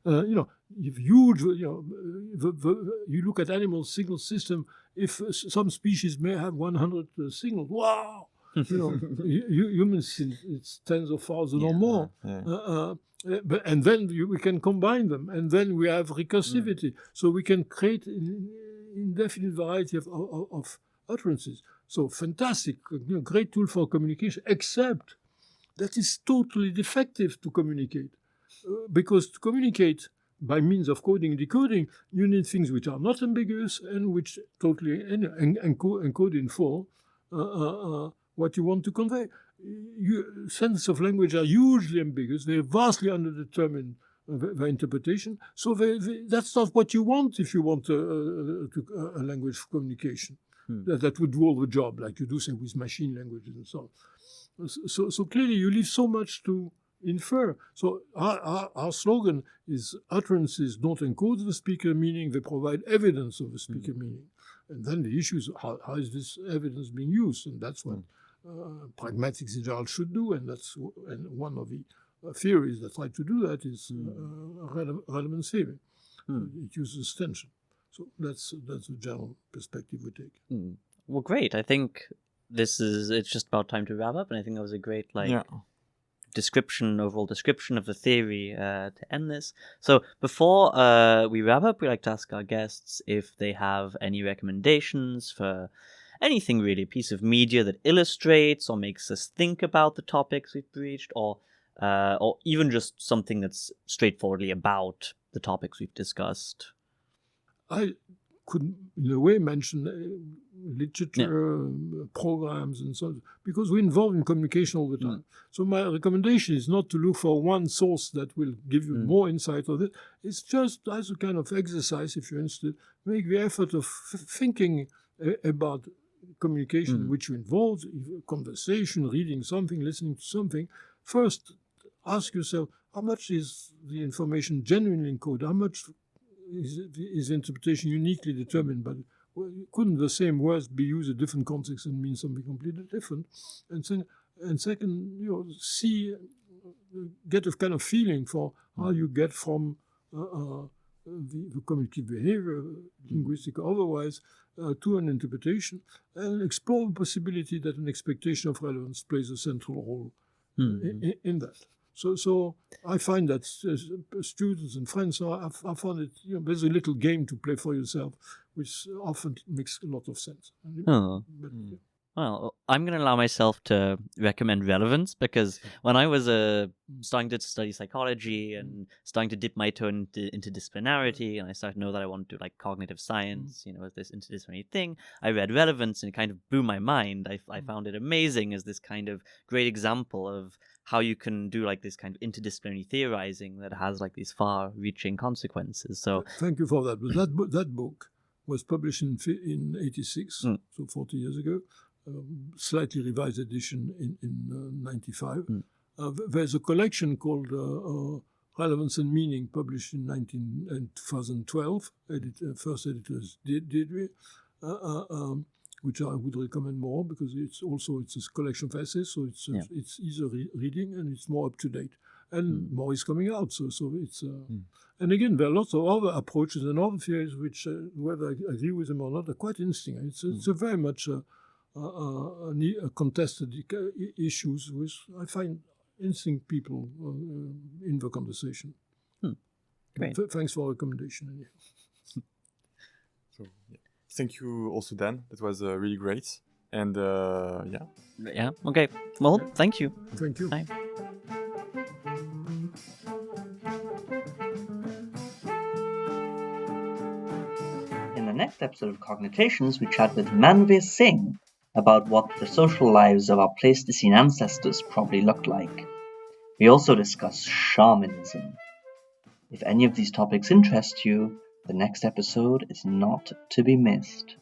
If huge, you look at animal signal system. If some species may have 100 signals, wow! Humans, it's tens of thousands or more. And then we can combine them, and then we have recursivity. So we can create an indefinite variety of utterances. So fantastic, great tool for communication, except that it's totally defective to communicate. Because to communicate by means of coding and decoding, you need things which are not ambiguous and which totally encode in full what you want to convey. Sense of language are hugely ambiguous. They're vastly underdetermined the interpretation. So that's not what you want if you want a language communication. That would do all the job, like you do, say, with machine languages and so on. So clearly you leave so much to infer. So our slogan is utterances don't encode the speaker meaning, they provide evidence of the speaker meaning. And then the issue is how is this evidence being used? And that's what pragmatics in general should do. And one of the theories that try to do that is relevance theory. It uses tension. So that's the general perspective we take. Well, great. I think it's just about time to wrap up, and I think that was a great overall description of the theory to end this. So before we wrap up, we like to ask our guests if they have any recommendations for anything really, a piece of media that illustrates or makes us think about the topics we've breached, or even just something that's straightforwardly about the topics we've discussed. I could, in a way, mention literature, programs, and so on, because we're involved in communication all the time. So my recommendation is not to look for one source that will give you more insight of it. It's just as a kind of exercise, if you're interested, make the effort of thinking about communication which involves conversation, reading something, listening to something, first ask yourself, how much is the information genuinely encoded? How much is interpretation uniquely determined by couldn't the same words be used in different contexts and mean something completely different? And second, see, get a kind of feeling for how you get from the communicative behavior, linguistic or otherwise, to an interpretation, and explore the possibility that an expectation of relevance plays a central role in that. So I find that students and friends, I found it, there's a little game to play for yourself, which often makes a lot of sense. Well, I'm going to allow myself to recommend Relevance, because when I was starting to study psychology and starting to dip my toe into interdisciplinarity, and I started to know that I wanted to do like cognitive science, as this interdisciplinary thing, I read Relevance and it kind of blew my mind. I found it amazing as this kind of great example of how you can do like this kind of interdisciplinary theorizing that has like these far-reaching consequences. So thank you for that. But that book was published in 86, so 40 years ago. Slightly revised edition in 95. There's a collection called Relevance and Meaning, published in 2012. First editor is Deirdre, which I would recommend more because it's a collection of essays, so it's easier reading and it's more up to date. And more is coming out, so it's. And again, there are lots of other approaches and other theories which, whether I agree with them or not, are quite interesting. It's a very much contested issues, which I find interesting people in the conversation. Great. Thanks for the recommendation. So, thank you also, Dan. That was really great. And Yeah, okay. Well, thank you. Thank you. Bye. In the next episode of Cognitations, we chat with Manveer Singh about what the social lives of our Pleistocene ancestors probably looked like. We also discuss shamanism. If any of these topics interest you, the next episode is not to be missed.